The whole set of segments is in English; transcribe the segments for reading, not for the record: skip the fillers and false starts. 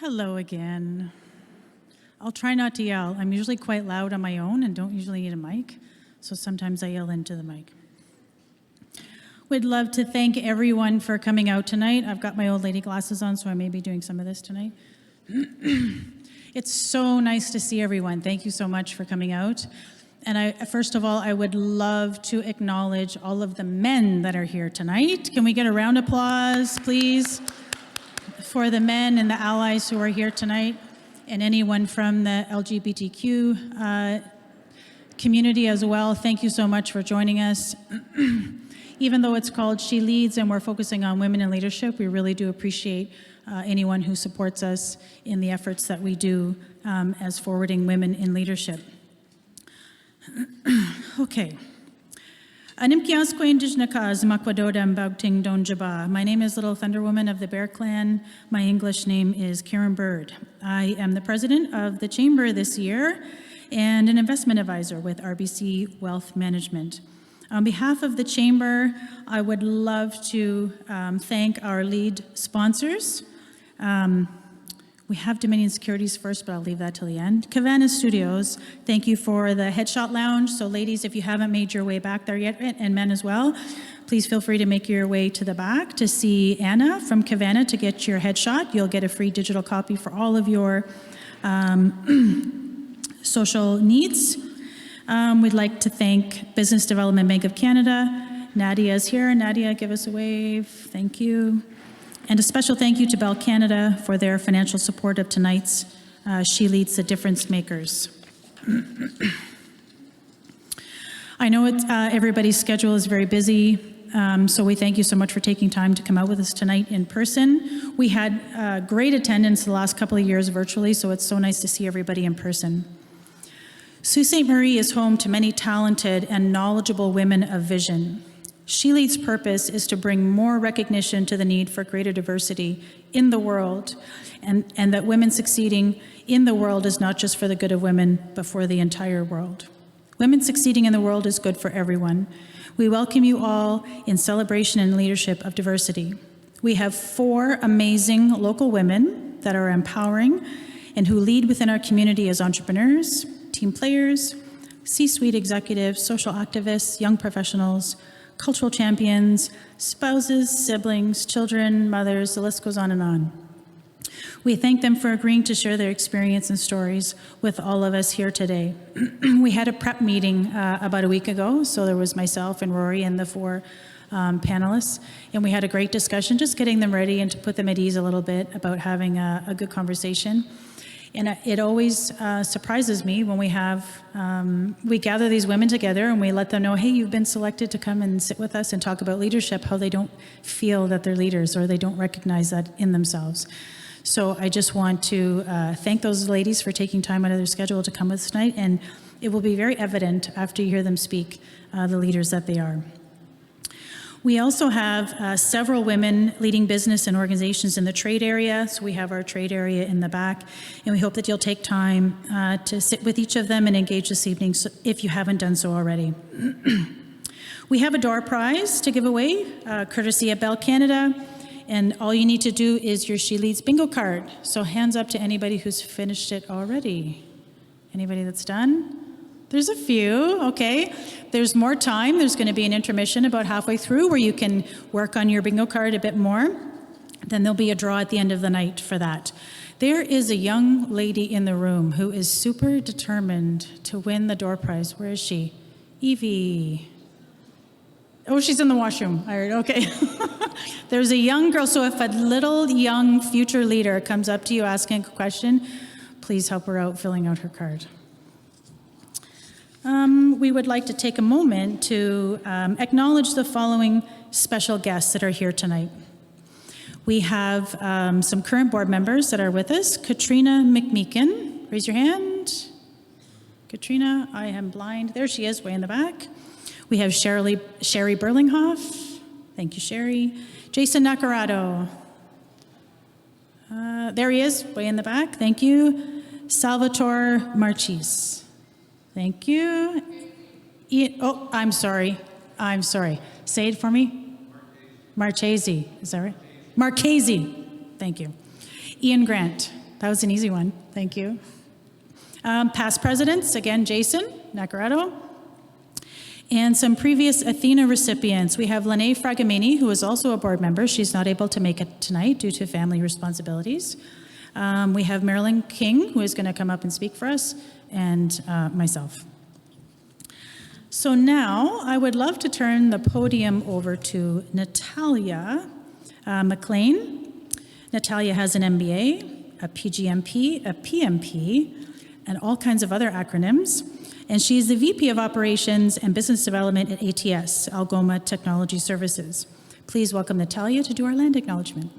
Hello again. I'll try not to yell. I'm usually quite loud on my own and don't usually need a mic, so sometimes I yell into the mic. We'd love to thank everyone for coming out tonight. I've got my old lady glasses on, so I may be doing some of this tonight. It's so nice to see everyone. Thank you so much for coming out. And first of all, I would love to acknowledge all of the men that are here tonight. Can we get a round of applause, please, for the men and the allies who are here tonight, and anyone from the LGBTQ community as well. Thank you so much for joining us. Even though it's called She Leads and we're focusing on women in leadership, we really do appreciate anyone who supports us in the efforts that we do as forwarding women in leadership. Okay. My name is Little Thunder Woman of the Bear Clan. My English name is Karen Bird. I am the president of the Chamber this year and an investment advisor with RBC Wealth Management. On behalf of the Chamber, I would love to thank our lead sponsors. We have Dominion Securities first, but I'll leave that till the end. Cavana Studios, thank you for the Headshot Lounge. So ladies, if you haven't made your way back there yet, and men as well, please feel free to make your way to the back to see Anna from Cavana to get your headshot. You'll get a free digital copy for all of your social needs. We'd like to thank Business Development Bank of Canada. Nadia is here. Nadia, give us a wave. Thank you. And a special thank you to Bell Canada for their financial support of tonight's She Leads the Difference Makers. I know everybody's schedule is very busy, so we thank you so much for taking time to come out with us tonight in person. We had great attendance the last couple of years virtually, so it's so nice to see everybody in person. Sault Ste. Marie is home to many talented and knowledgeable women of vision. She Leads' purpose is to bring more recognition to the need for greater diversity in the world, and that women succeeding in the world is not just for the good of women, but for the entire world. Women succeeding in the world is good for everyone. We welcome you all in celebration and leadership of diversity. We have 4 amazing local women that are empowering and who lead within our community as entrepreneurs, team players, C-suite executives, social activists, young professionals, cultural champions, spouses, siblings, children, mothers, the list goes on and on. We thank them for agreeing to share their experience and stories with all of us here today. We had a prep meeting about a week ago, so there was myself and Rory and the 4 panelists, and we had a great discussion, just getting them ready and to put them at ease a little bit about having a good conversation. And it always surprises me when we gather these women together and we let them know, hey, you've been selected to come and sit with us and talk about leadership, how they don't feel that they're leaders or they don't recognize that in themselves. So I just want to thank those ladies for taking time out of their schedule to come with us tonight, and it will be very evident after you hear them speak, the leaders that they are. We also have several women leading business and organizations in the trade area. So we have our trade area in the back, and we hope that you'll take time to sit with each of them and engage this evening if you haven't done so already. We have a door prize to give away, courtesy of Bell Canada, and all you need to do is your She Leads bingo card. So hands up to anybody who's finished it already. Anybody that's done? There's a few, okay. There's more time. There's going to be an intermission about halfway through where you can work on your bingo card a bit more. Then there'll be a draw at the end of the night for that. There is a young lady in the room who is super determined to win the door prize. Where is she? Evie. Oh, she's in the washroom. I heard, okay. There's a young girl, so if a little young future leader comes up to you asking a question, please help her out filling out her card. We would like to take a moment to acknowledge the following special guests that are here tonight. We have some current board members that are with us. Katrina McMeekin, raise your hand. Katrina, I am blind. There she is, way in the back. We have Sherry Berlinghoff. Thank you, Sherry. Jason Nacarado. There he is, way in the back. Thank you. Salvatore Marchese. Thank you. Oh, I'm sorry. Say it for me. Marchese. Is that right? Marchese. Thank you. Ian Grant. That was an easy one. Thank you. Past presidents, again, Jason Nacaretto. And some previous Athena recipients. We have Lene Fragamini, who is also a board member. She's not able to make it tonight due to family responsibilities. We have Marilyn King, who is going to come up and speak for us, and myself. So now I would love to turn the podium over to Natalia McLean. Natalia has an MBA, a PGMP, a PMP, and all kinds of other acronyms. And she's the VP of Operations and Business Development at ATS, Algoma Technology Services. Please welcome Natalia to do our land acknowledgement.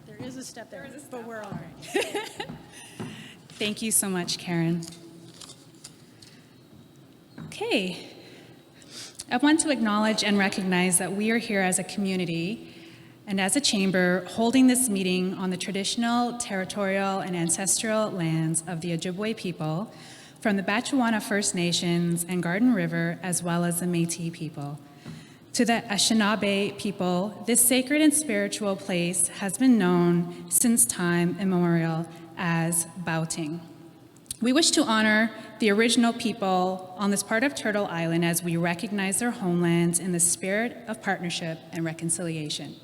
There is a step there, but we're all right. Thank you so much, Karen. Okay. I want to acknowledge and recognize that we are here as a community and as a chamber holding this meeting on the traditional, territorial, and ancestral lands of the Ojibwe people from the Batchewana First Nations and Garden River, as well as the Métis people. To the Anishinaabe people, this sacred and spiritual place has been known since time immemorial as Bouting. We wish to honor the original people on this part of Turtle Island as we recognize their homelands in the spirit of partnership and reconciliation.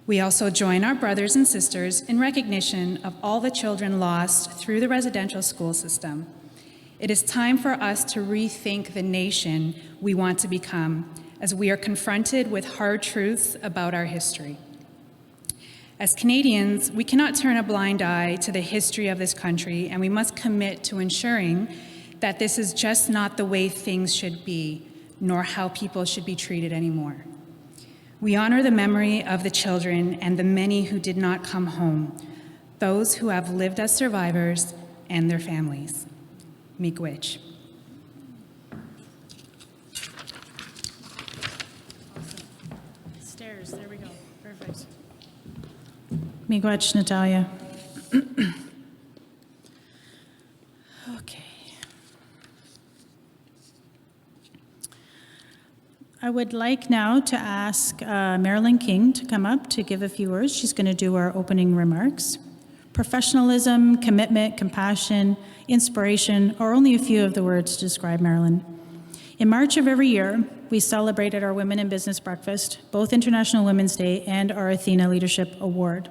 We also join our brothers and sisters in recognition of all the children lost through the residential school system. It is time for us to rethink the nation we want to become as we are confronted with hard truths about our history. As Canadians, we cannot turn a blind eye to the history of this country, and we must commit to ensuring that this is just not the way things should be, nor how people should be treated anymore. We honor the memory of the children and the many who did not come home, those who have lived as survivors and their families. Miigwech. Stairs, there we go. Perfect. Miigwech, Natalia. Okay. I would like now to ask Marilyn King to come up to give a few words. She's going to do our opening remarks. Professionalism, commitment, compassion, inspiration are only a few of the words to describe Marilyn. In March of every year, we celebrated our Women in Business Breakfast, both International Women's Day and our Athena Leadership Award.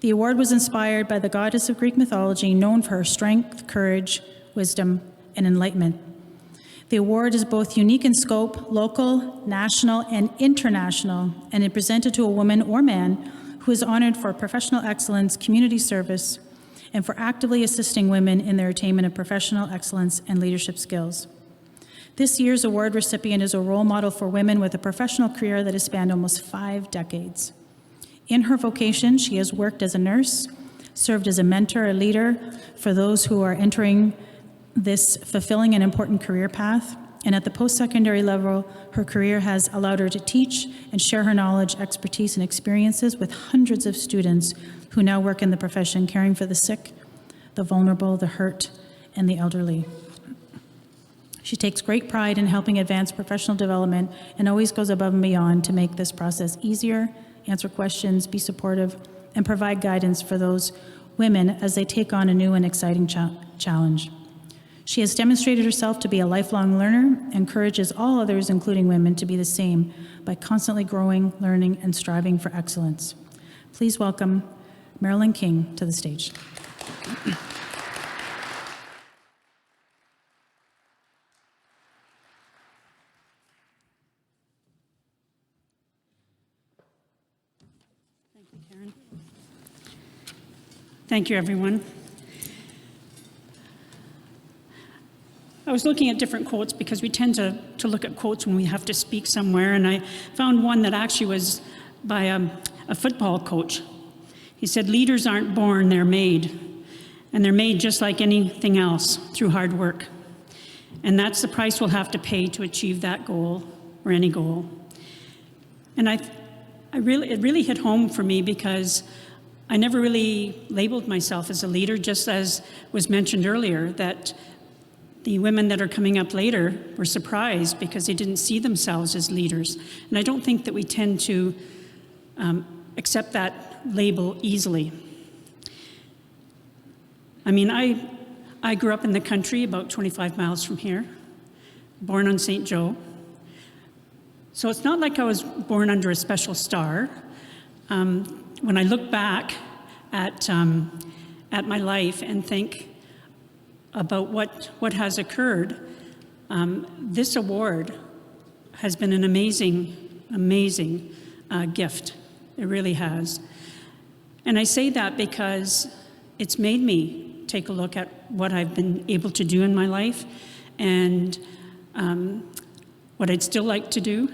The award was inspired by the goddess of Greek mythology, known for her strength, courage, wisdom, and enlightenment. The award is both unique in scope, local, national, and international, and is presented to a woman or man who is honored for professional excellence, community service, and for actively assisting women in their attainment of professional excellence and leadership skills. This year's award recipient is a role model for women with a professional career that has spanned almost 5 decades. In her vocation, she has worked as a nurse, served as a mentor, a leader for those who are entering this fulfilling and important career path. And at the post-secondary level, her career has allowed her to teach and share her knowledge, expertise, and experiences with hundreds of students who now work in the profession, caring for the sick, the vulnerable, the hurt, and the elderly. She takes great pride in helping advance professional development and always goes above and beyond to make this process easier, answer questions, be supportive, and provide guidance for those women as they take on a new and exciting challenge. She has demonstrated herself to be a lifelong learner and encourages all others, including women, to be the same by constantly growing, learning, and striving for excellence. Please welcome Marilyn King to the stage. Thank you, everyone. I was looking at different quotes because we tend to look at quotes when we have to speak somewhere, and I found one that actually was by a football coach. He said, "Leaders aren't born, they're made. And they're made just like anything else, through hard work. And that's the price we'll have to pay to achieve that goal, or any goal." And it really hit home for me because I never really labeled myself as a leader, just as was mentioned earlier, that The women that are coming up later were surprised because they didn't see themselves as leaders. And I don't think that we tend to accept that label easily. I mean, I grew up in the country about 25 miles from here, born on St. Joe. So it's not like I was born under a special star. When I look back at my life and think about what has occurred, this award has been an amazing gift. It really has. And I say that because it's made me take a look at what I've been able to do in my life and what I'd still like to do.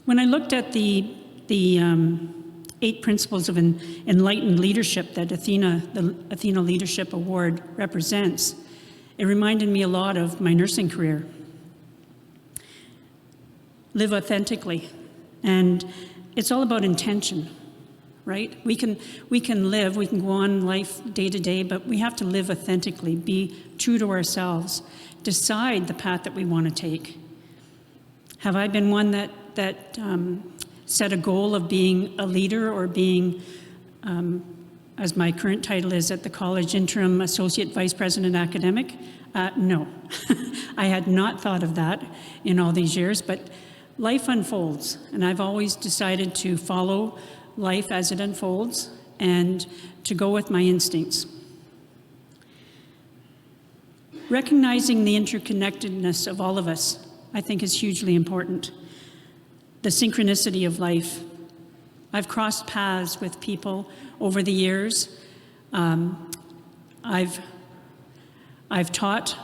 When I looked at the 8 principles of enlightened leadership that the Athena Leadership Award represents, it reminded me a lot of my nursing career. Live authentically. And it's all about intention, right? We can go on life day to day, but we have to live authentically, be true to ourselves, decide the path that we want to take. Have I been one that set a goal of being a leader or being, as my current title is at the college, Interim Associate Vice President Academic? No. I had not thought of that in all these years, but life unfolds, and I've always decided to follow life as it unfolds and to go with my instincts. Recognizing the interconnectedness of all of us, I think, is hugely important. The synchronicity of life. I've crossed paths with people over the years. I've taught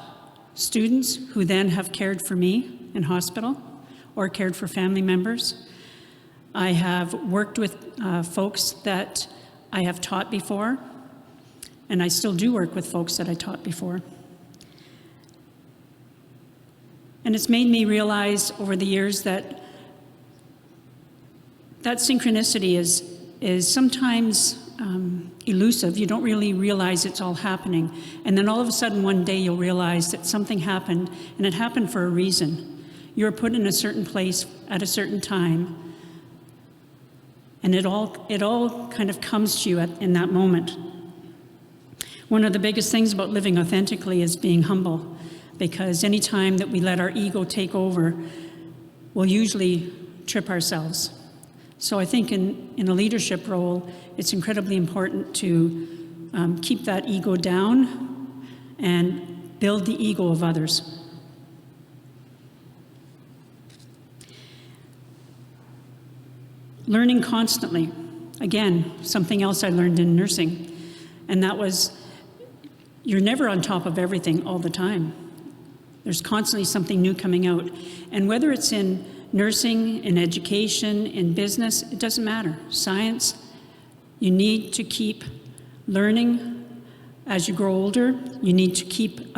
students who then have cared for me in hospital or cared for family members. I have worked with folks that I have taught before, and I still do work with folks that I taught before. And it's made me realize over the years that synchronicity is sometimes elusive. You don't really realize it's all happening. And then all of a sudden one day you'll realize that something happened, and it happened for a reason. You're put in a certain place at a certain time, and it all kind of comes to you in that moment. One of the biggest things about living authentically is being humble, because any time that we let our ego take over, we'll usually trip ourselves. So I think in a leadership role, it's incredibly important to keep that ego down and build the ego of others. Learning constantly. Again, something else I learned in nursing, and that was you're never on top of everything all the time. There's constantly something new coming out. And whether it's in nursing, in education, in business, it doesn't matter. Science, you need to keep learning as you grow older. You need to keep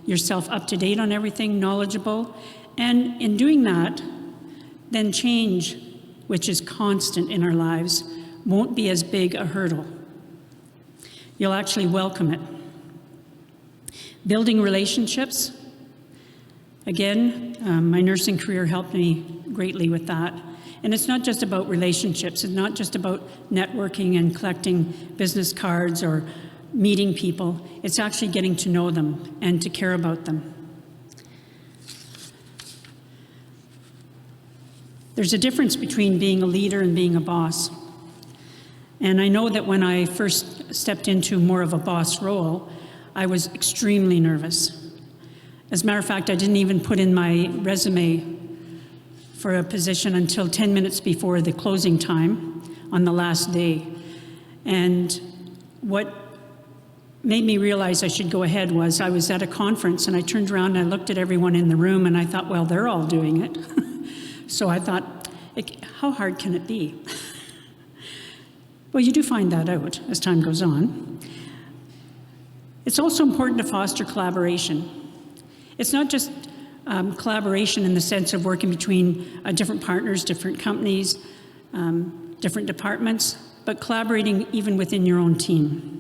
yourself up to date on everything, knowledgeable. And in doing that, then change, which is constant in our lives, won't be as big a hurdle. You'll actually welcome it. Building relationships. Again, my nursing career helped me greatly with that. And it's not just about relationships. It's not just about networking and collecting business cards or meeting people. It's actually getting to know them and to care about them. There's a difference between being a leader and being a boss. And I know that when I first stepped into more of a boss role, I was extremely nervous. As a matter of fact, I didn't even put in my resume for a position until 10 minutes before the closing time on the last day. And what made me realize I should go ahead was I was at a conference and I turned around and I looked at everyone in the room and I thought, well, they're all doing it. So I thought, how hard can it be? Well, you do find that out as time goes on. It's also important to foster collaboration. It's not just collaboration in the sense of working between different partners, different companies, different departments, but collaborating even within your own team.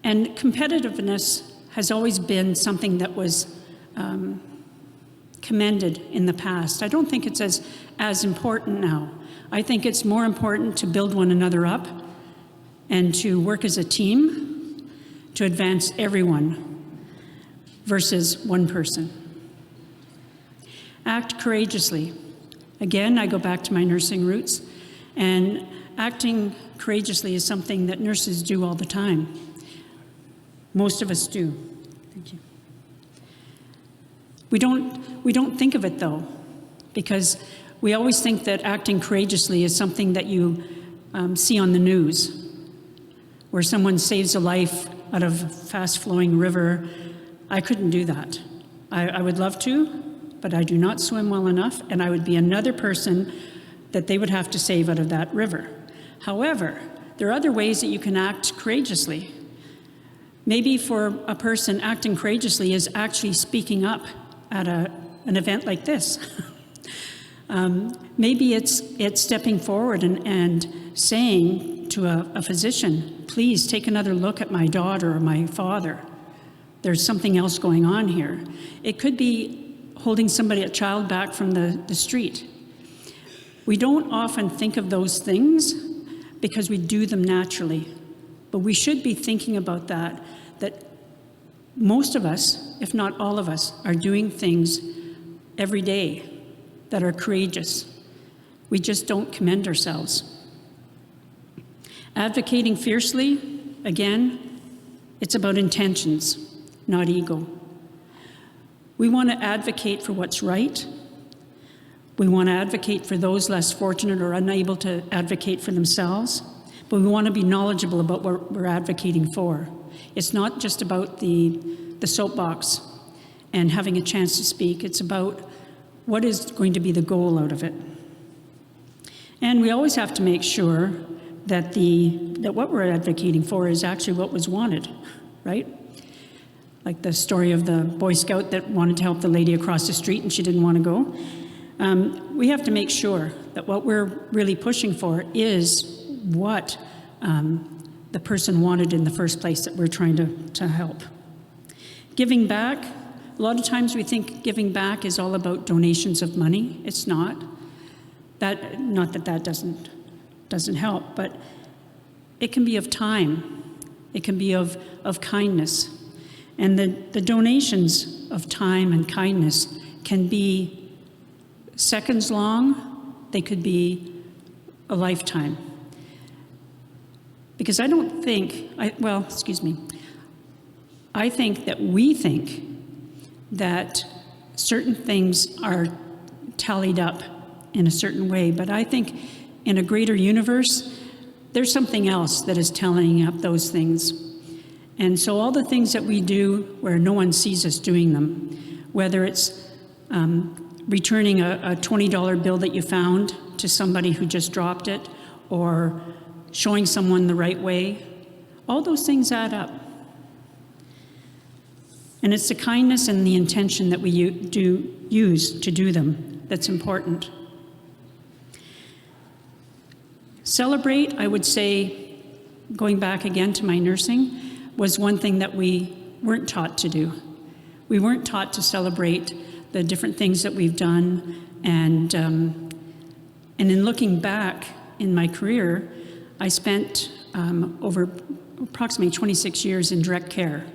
And competitiveness has always been something that was commended in the past. I don't think it's as important now. I think it's more important to build one another up and to work as a team to advance everyone versus one person. Act courageously. Again, I go back to my nursing roots, and acting courageously is something that nurses do all the time. Most of us do. Thank you. We don't think of it, though, because we always think that acting courageously is something that you see on the news, where someone saves a life out of a fast-flowing river. I couldn't do that. I would love to, but I do not swim well enough, and I would be another person that they would have to save out of that river. However, there are other ways that you can act courageously. Maybe for a person, acting courageously is actually speaking up at an event like this. Maybe it's stepping forward and saying to a physician, please take another look at my daughter or my father. There's something else going on here. It could be holding a child back from the street. We don't often think of those things because we do them naturally. But we should be thinking about that most of us, if not all of us, are doing things every day that are courageous. We just don't commend ourselves. Advocating fiercely, again, it's about intentions, not ego. We want to advocate for what's right. We want to advocate for those less fortunate or unable to advocate for themselves. But we want to be knowledgeable about what we're advocating for. It's not just about the soapbox and having a chance to speak. It's about what is going to be the goal out of it. And we always have to make sure that what we're advocating for is actually what was wanted, right? Like the story of the Boy Scout that wanted to help the lady across the street and she didn't want to go. We have to make sure that what we're really pushing for is what the person wanted in the first place that we're trying to help. Giving back, a lot of times we think giving back is all about donations of money. It's not. Not that doesn't help, but it can be of time. It can be of kindness. And the donations of time and kindness can be seconds long. They could be a lifetime. Because I think that we think that certain things are tallied up in a certain way, but I think in a greater universe, there's something else that is tallying up those things. And so all the things that we do where no one sees us doing them, whether it's returning a $20 bill that you found to somebody who just dropped it, or showing someone the right way, all those things add up. And it's the kindness and the intention that we use to do them that's important. Celebrate, I would say, going back again to my nursing, was one thing that we weren't taught to do. We weren't taught to celebrate the different things that we've done, and in looking back in my career, I spent over approximately 26 years in direct care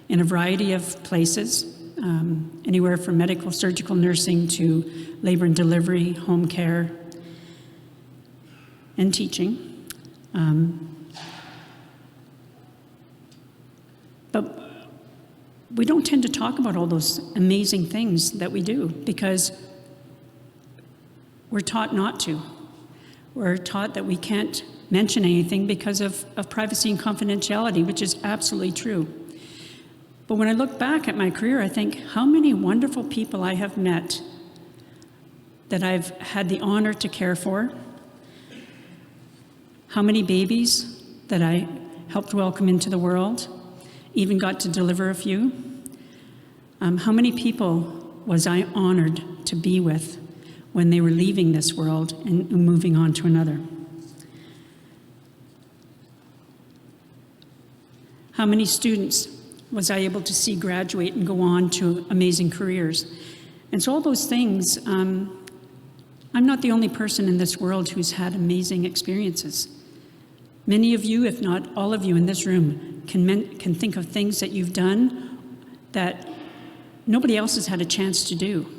in a variety of places, anywhere from medical surgical nursing to labor and delivery, home care, and teaching. But we don't tend to talk about all those amazing things that we do because we're taught not to. We're taught that we can't mention anything because of privacy and confidentiality, which is absolutely true. But when I look back at my career, I think how many wonderful people I have met that I've had the honor to care for, how many babies that I helped welcome into the world, even got to deliver a few. How many people was I honored to be with when they were leaving this world and moving on to another? How many students was I able to see graduate and go on to amazing careers? And so all those things, I'm not the only person in this world who's had amazing experiences. Many of you, if not all of you in this room, can think of things that you've done that nobody else has had a chance to do.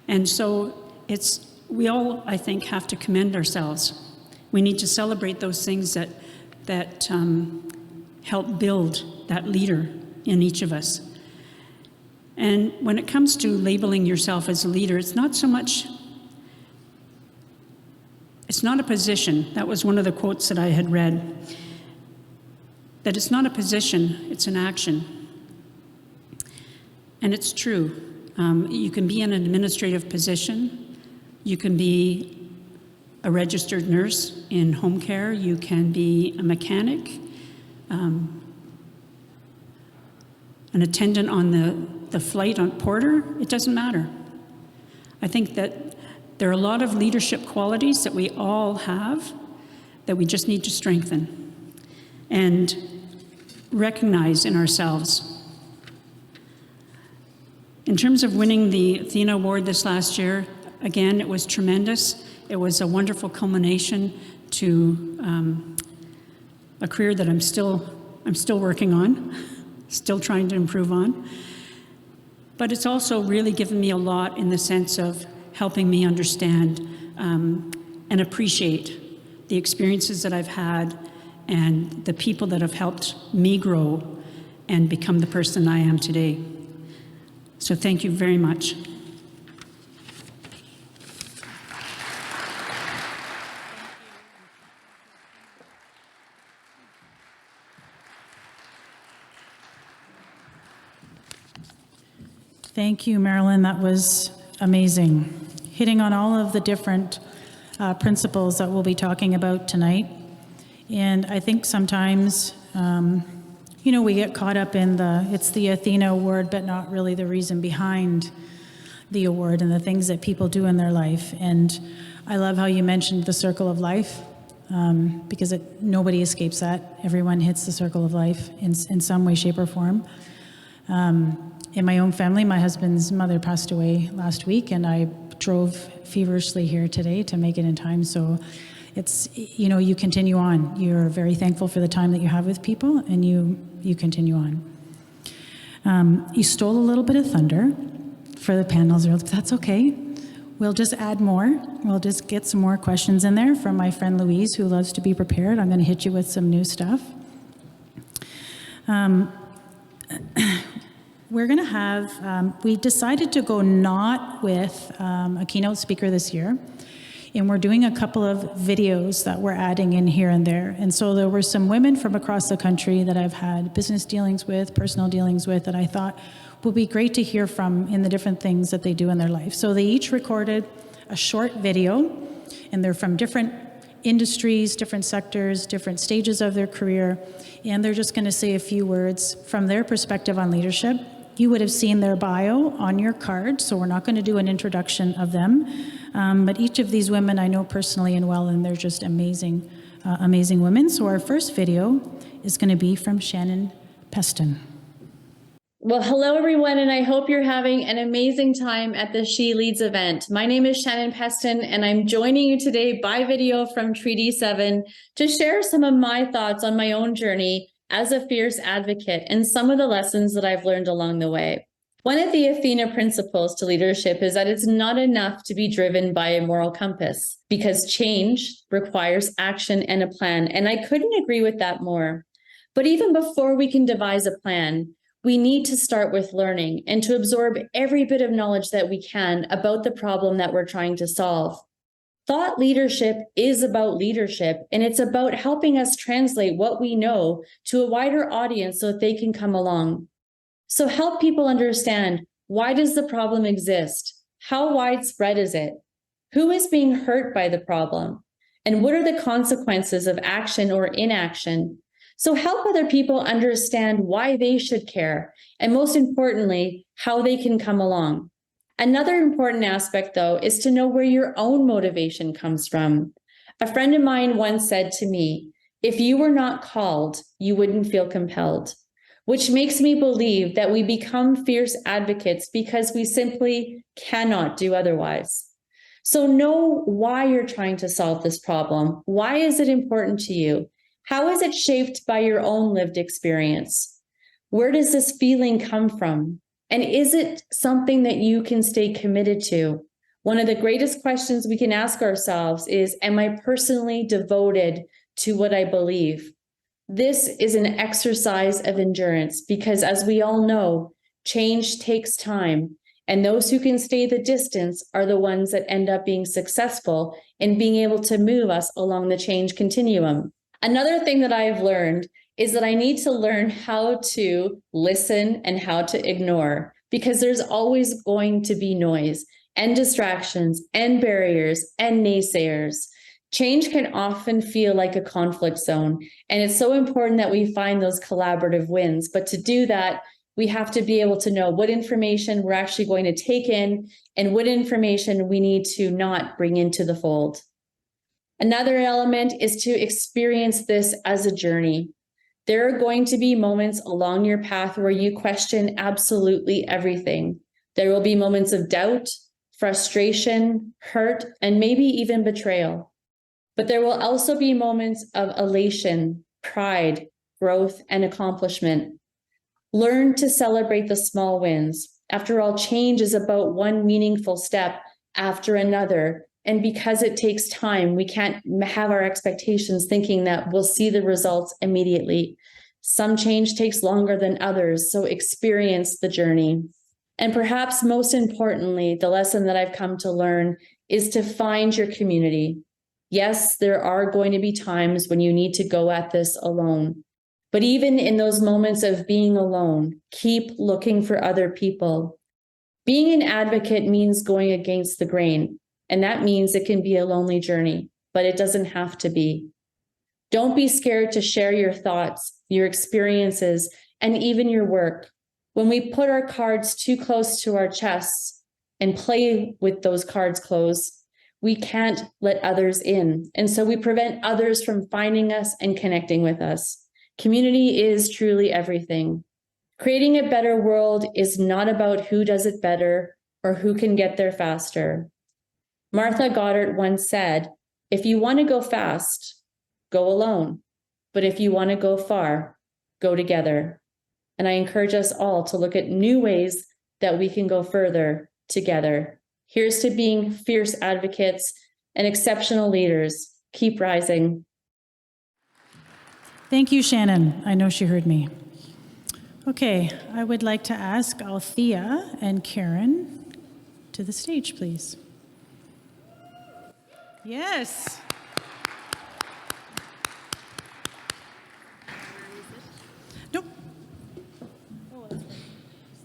And so we all, I think, have to commend ourselves. We need to celebrate those things that help build that leader in each of us. And when it comes to labeling yourself as a leader, it's not a position. That was one of the quotes that I had read. That it's not a position, it's an action. And it's true. You can be in an administrative position. You can be a registered nurse in home care. You can be a mechanic, an attendant on the flight on porter. It doesn't matter. I think that there are a lot of leadership qualities that we all have that we just need to strengthen and recognize in ourselves. In terms of winning the Athena Award this last year, again, it was tremendous. It was a wonderful culmination to a career that I'm still working on, still trying to improve on. But it's also really given me a lot in the sense of helping me understand and appreciate the experiences that I've had and the people that have helped me grow and become the person I am today. So thank you very much. Thank you, Marilyn. That was amazing. Hitting on all of the different principles that we'll be talking about tonight. And I think sometimes, we get caught up in it's the Athena Award, but not really the reason behind the award and the things that people do in their life. And I love how you mentioned the circle of life, because nobody escapes that. Everyone hits the circle of life in some way, shape, or form. In my own family, my husband's mother passed away last week, and I drove feverishly here today to make it in time. So it's, you continue on. You're very thankful for the time that you have with people, and you continue on. You stole a little bit of thunder for the panels. That's okay. We'll just add more. We'll just get some more questions in there from my friend Louise, who loves to be prepared. I'm going to hit you with some new stuff. We're going to have, we decided to go not with a keynote speaker this year, and we're doing a couple of videos that we're adding in here and there. And so there were some women from across the country that I've had business dealings with, personal dealings with, that I thought would be great to hear from in the different things that they do in their life. So they each recorded a short video, and they're from different industries, different sectors, different stages of their career, and they're just going to say a few words from their perspective on leadership. You would have seen their bio on your card, so we're not going to do an introduction of them. But each of these women I know personally and well, and they're just amazing, amazing women. So our first video is going to be from Shannon Peston. Well, hello, everyone, and I hope you're having an amazing time at the She Leads event. My name is Shannon Peston, and I'm joining you today by video from Treaty 7 to share some of my thoughts on my own journey as a fierce advocate and some of the lessons that I've learned along the way. One of the Athena principles to leadership is that it's not enough to be driven by a moral compass, because change requires action and a plan. And I couldn't agree with that more. But even before we can devise a plan, we need to start with learning and to absorb every bit of knowledge that we can about the problem that we're trying to solve. Thought leadership is about leadership, and it's about helping us translate what we know to a wider audience so that they can come along. So help people understand, why does the problem exist? How widespread is it? Who is being hurt by the problem? And what are the consequences of action or inaction? So help other people understand why they should care, and most importantly, how they can come along. Another important aspect, though, is to know where your own motivation comes from. A friend of mine once said to me, If you were not called, you wouldn't feel compelled, which makes me believe that we become fierce advocates because we simply cannot do otherwise. So know why you're trying to solve this problem. Why is it important to you? How is it shaped by your own lived experience? Where does this feeling come from? And is it something that you can stay committed to? One of the greatest questions we can ask ourselves is, am I personally devoted to what I believe? This is an exercise of endurance because, as we all know, change takes time. And those who can stay the distance are the ones that end up being successful in being able to move us along the change continuum. Another thing that I've learned is that I need to learn how to listen and how to ignore, because there's always going to be noise and distractions and barriers and naysayers. Change can often feel like a conflict zone, and it's so important that we find those collaborative wins. But to do that, we have to be able to know what information we're actually going to take in and what information we need to not bring into the fold. Another element is to experience this as a journey. There are going to be moments along your path where you question absolutely everything. There will be moments of doubt, frustration, hurt, and maybe even betrayal. But there will also be moments of elation, pride, growth, and accomplishment. Learn to celebrate the small wins. After all, change is about one meaningful step after another. And because it takes time, we can't have our expectations thinking that we'll see the results immediately. Some change takes longer than others, so experience the journey. And perhaps most importantly, the lesson that I've come to learn is to find your community. Yes, there are going to be times when you need to go at this alone. But even in those moments of being alone, keep looking for other people. Being an advocate means going against the grain, and that means it can be a lonely journey, but it doesn't have to be. Don't be scared to share your thoughts, your experiences, and even your work. When we put our cards too close to our chests and play with those cards close, we can't let others in. And so we prevent others from finding us and connecting with us. Community is truly everything. Creating a better world is not about who does it better or who can get there faster. Martha Goddard once said, if you want to go fast, go alone. But if you want to go far, go together. And I encourage us all to look at new ways that we can go further together. Here's to being fierce advocates and exceptional leaders. Keep rising. Thank you, Shannon. I know she heard me. Okay, I would like to ask Althea and Karen to the stage, please. Yes. Nope. Oh, that's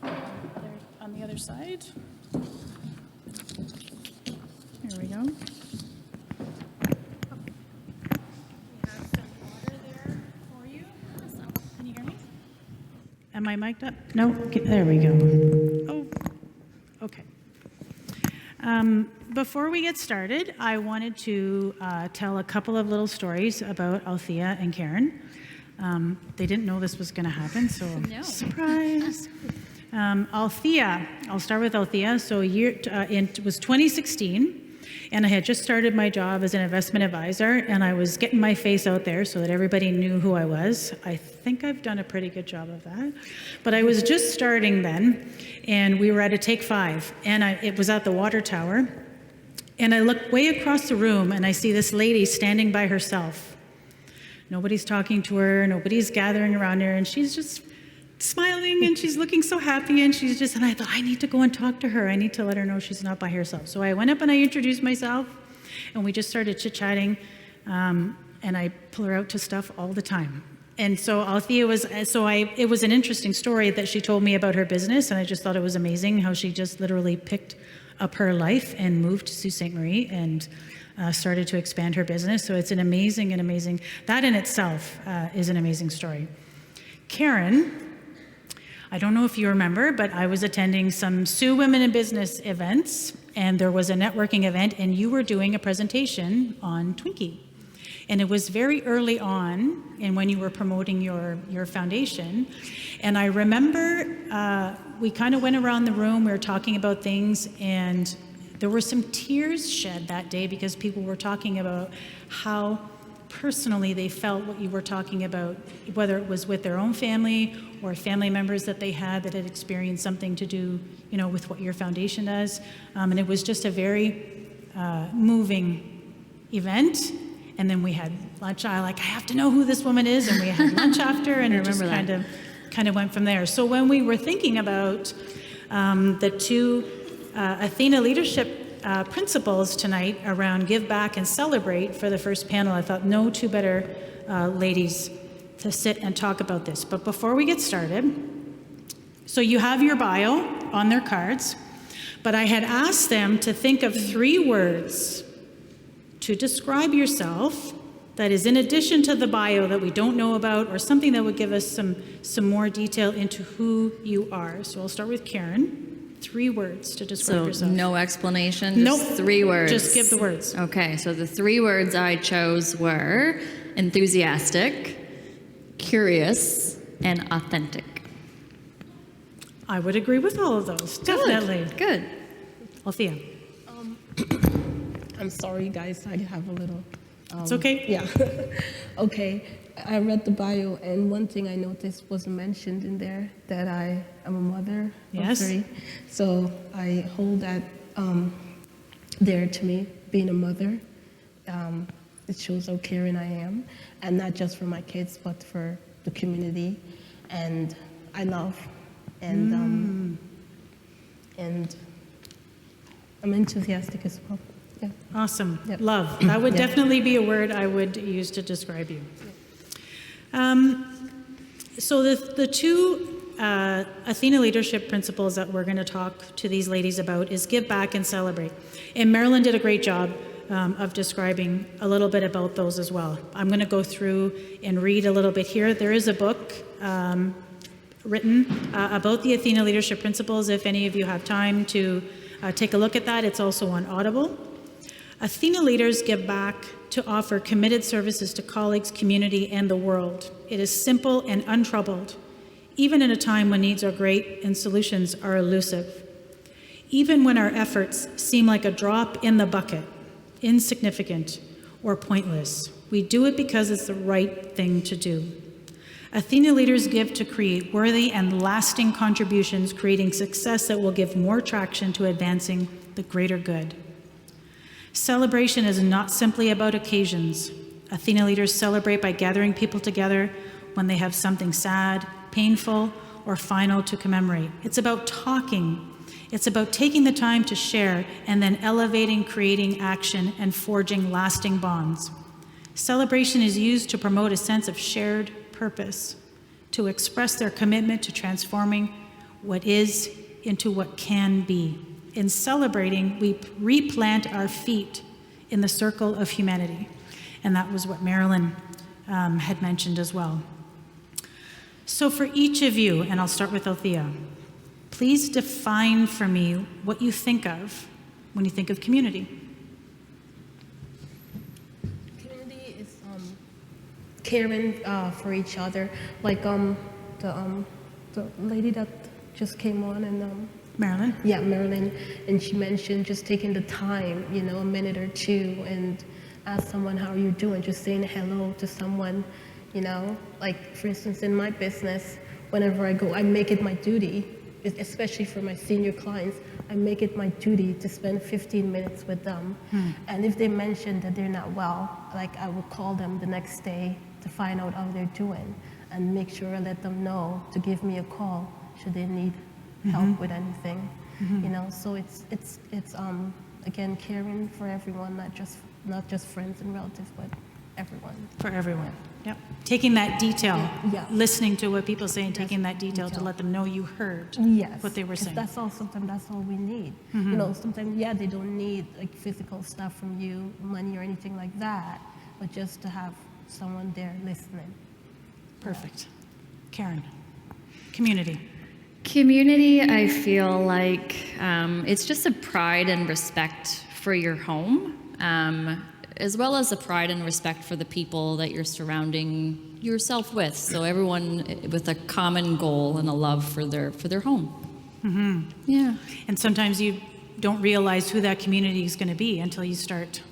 right. On the other side. There we go. We have some water there for you. Can you hear me? Am I mic'd up? No? Okay, there we go. Oh, okay. Before we get started, I wanted to tell a couple of little stories about Althea and Karen. They didn't know this was going to happen, so surprise. Althea, I'll start with Althea. So it was 2016, and I had just started my job as an investment advisor, and I was getting my face out there so that everybody knew who I was. I think I've done a pretty good job of that. But I was just starting then, and we were at a Take 5, and it was at the water tower. And I look way across the room, and I see this lady standing by herself. Nobody's talking to her, nobody's gathering around her, and she's just smiling, and she's looking so happy, and and I thought, I need to go and talk to her. I need to let her know she's not by herself. So I went up and I introduced myself, and we just started chit-chatting, and I pull her out to stuff all the time. And so Althea it was an interesting story that she told me about her business, and I just thought it was amazing how she just literally picked up her life and moved to Sault Ste. Marie and started to expand her business. So it's an amazing, that in itself is an amazing story. Karen, I don't know if you remember, but I was attending some Sioux Women in Business events, and there was a networking event, and you were doing a presentation on Twinkie. And it was very early on and when you were promoting your foundation. And I remember we kind of went around the room, we were talking about things, and there were some tears shed that day because people were talking about how personally they felt what you were talking about, whether it was with their own family or family members that they had that had experienced something to do, with what your foundation does. And it was just a very moving event. And then we had lunch. I have to know who this woman is, and we had lunch after, and it just kind of went from there. So when we were thinking about the two Athena leadership principles tonight around give back and celebrate for the first panel, I thought no two better ladies to sit and talk about this. But before we get started, so you have your bio on their cards, but I had asked them to think of 3 words to describe yourself that is in addition to the bio that we don't know about, or something that would give us some more detail into who you are. So I'll start with Karen. 3 words to describe yourself. So no explanation, just 3 words. Just give the words. Okay, so the 3 words I chose were enthusiastic, curious, and authentic. I would agree with all of those, definitely. Good. Althea. I'm sorry, guys. I have a little. It's okay. Yeah. Okay. I read the bio, and one thing I noticed wasn't mentioned in there, that I am a mother Yes. of 3. So I hold that dear to me, being a mother. It shows how caring I am, and not just for my kids, but for the community. And I love, and I'm enthusiastic as well. Yeah. Awesome. Yep. Love. That would Yeah. definitely be a word I would use to describe you. So the 2 Athena leadership principles that we're going to talk to these ladies about is give back and celebrate. And Marilyn did a great job of describing a little bit about those as well. I'm going to go through and read a little bit here. There is a book written about the Athena leadership principles. If any of you have time to take a look at that, it's also on Audible. Athena leaders give back to offer committed services to colleagues, community, and the world. It is simple and untroubled, even in a time when needs are great and solutions are elusive. Even when our efforts seem like a drop in the bucket, insignificant or pointless, we do it because it's the right thing to do. Athena leaders give to create worthy and lasting contributions, creating success that will give more traction to advancing the greater good. Celebration is not simply about occasions. Athena leaders celebrate by gathering people together when they have something sad, painful, or final to commemorate. It's about talking. It's about taking the time to share and then elevating, creating action, and forging lasting bonds. Celebration is used to promote a sense of shared purpose, to express their commitment to transforming what is into what can be. In celebrating, we replant our feet in the circle of humanity. And that was what Marilyn had mentioned as well. So for each of you, and I'll start with Althea, please define for me what you think of when you think of community. Community is caring for each other. Like the lady that just came on, and Marilyn? yeah, Marilyn, and she mentioned just taking the time, a minute or 2, and ask someone how you're doing, just saying hello to someone, like for instance in my business, whenever I go, I make it my duty, especially for my senior clients, I make it my duty to spend 15 minutes with them. And if they mention that they're not well, like I will call them the next day to find out how they're doing, and make sure I let them know to give me a call should they need help with anything. So it's again caring for everyone, not just friends and relatives, but everyone. For everyone. Yep. Taking that detail, Yeah. listening to what people say and taking that detail to let them know you heard Yes, what they were 'cause saying. sometimes that's all we need. Sometimes they don't need like physical stuff from you, money or anything like that, but just to have someone there listening. Perfect. Karen, community. Community, I feel like it's just a pride and respect for your home. as well as a pride and respect for the people that you're surrounding yourself with. So everyone with a common goal and a love for their home. Yeah. And sometimes you don't realize who that community is going to be until you start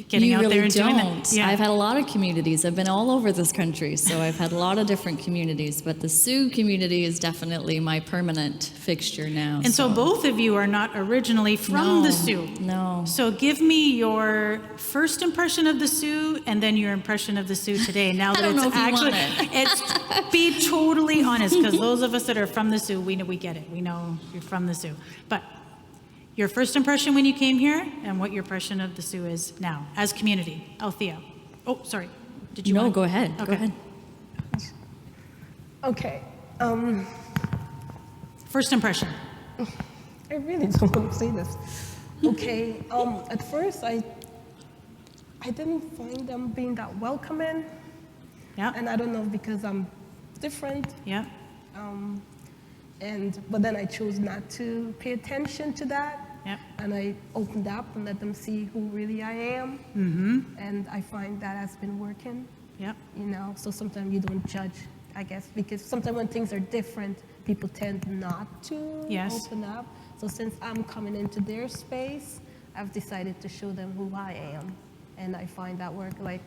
getting You out really there and doing don't. that. Yeah. I've had a lot of communities. I've been all over this country, so I've had a lot of different communities. But the Sioux community is definitely my permanent fixture now. And so both of you are not originally from the Sioux. No. So give me your first impression of the Sioux and then your impression of the Sioux today. Now that don't it's know if you actually, want it's be totally honest, because those of us that are from the Sioux, we get it. We know you're from the Sioux. But your first impression when you came here and what your impression of the Sioux is now as community. Althea. Oh, sorry. Did you No, want? go ahead. Okay. Go ahead. Okay. First impression. I really don't want to say this. Okay. At first, I didn't find them being that welcoming, Yeah. and I don't know because I'm different. Yeah. But then I chose not to pay attention to that. Yep. And I opened up and let them see who really I am. And I find that has been working. Yep. You know, so sometimes you don't judge, I guess, because sometimes when things are different, people tend not to Yes. open up. So since I'm coming into their space, I've decided to show them who I am. And I find that work. Like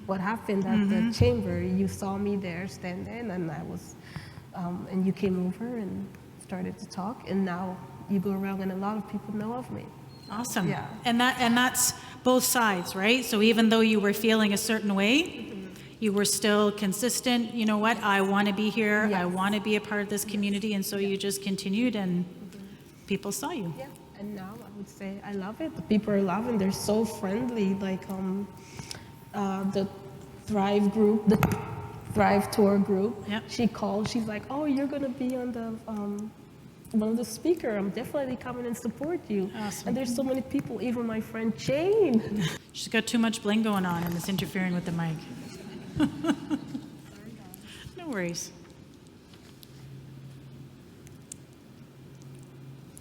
what happened at the chamber, you saw me there standing, and I was, and you came over and started to talk, and now you go around and a lot of people know of me. Awesome. Yeah. And that's both sides, right? So even though you were feeling a certain way, you were still consistent. You know what? I want to be here. I Yes. want to be a part of this community. And so you just continued and people saw you. Yeah, and now I would say I love it. The people are loving. They're so friendly. Like the Thrive group, the Thrive tour group. Yep. She called. She's like, "Oh, you're gonna be on the one of the speaker. I'm definitely coming and support you." Awesome. And there's so many people. Even my friend Jane. She's got too much bling going on and it's interfering with the mic. No worries.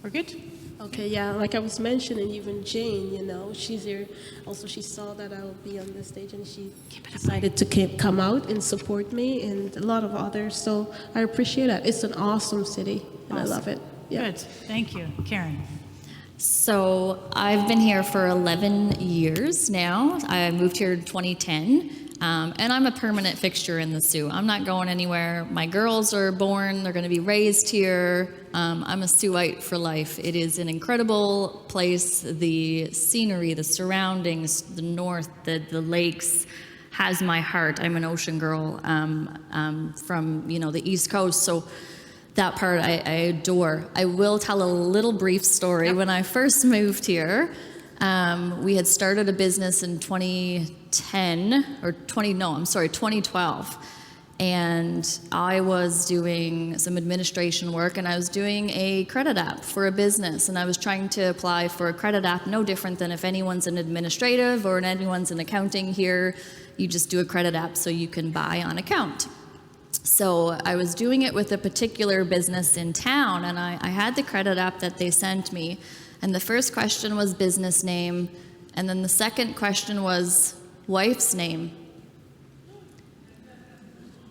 We're good? Okay, yeah, like I was mentioning, even Jane, you know, she's here. Also, she saw that I would be on this stage, and she decided to come out and support me, and a lot of others. So I appreciate that. It's an awesome city, and I love it. Yeah. Good. Thank you. Karen. So I've been here for 11 years now. I moved here in 2010, and I'm a permanent fixture in the Sioux. I'm not going anywhere. My girls are born. They're going to be raised here. I'm a Siouxite for life. It is an incredible place. The scenery, the surroundings, the north, the lakes has my heart. I'm an ocean girl from the East Coast, so that part I adore. I will tell a little brief story. When I first moved here, we had started a business in 2012. And I was doing some administration work, and I was doing a credit app for a business, and I was trying to apply for a credit app, no different than if anyone's in administrative or anyone's in accounting here, you just do a credit app so you can buy on account. So I was doing it with a particular business in town, and I had the credit app that they sent me, and the first question was business name, and then the second question was wife's name.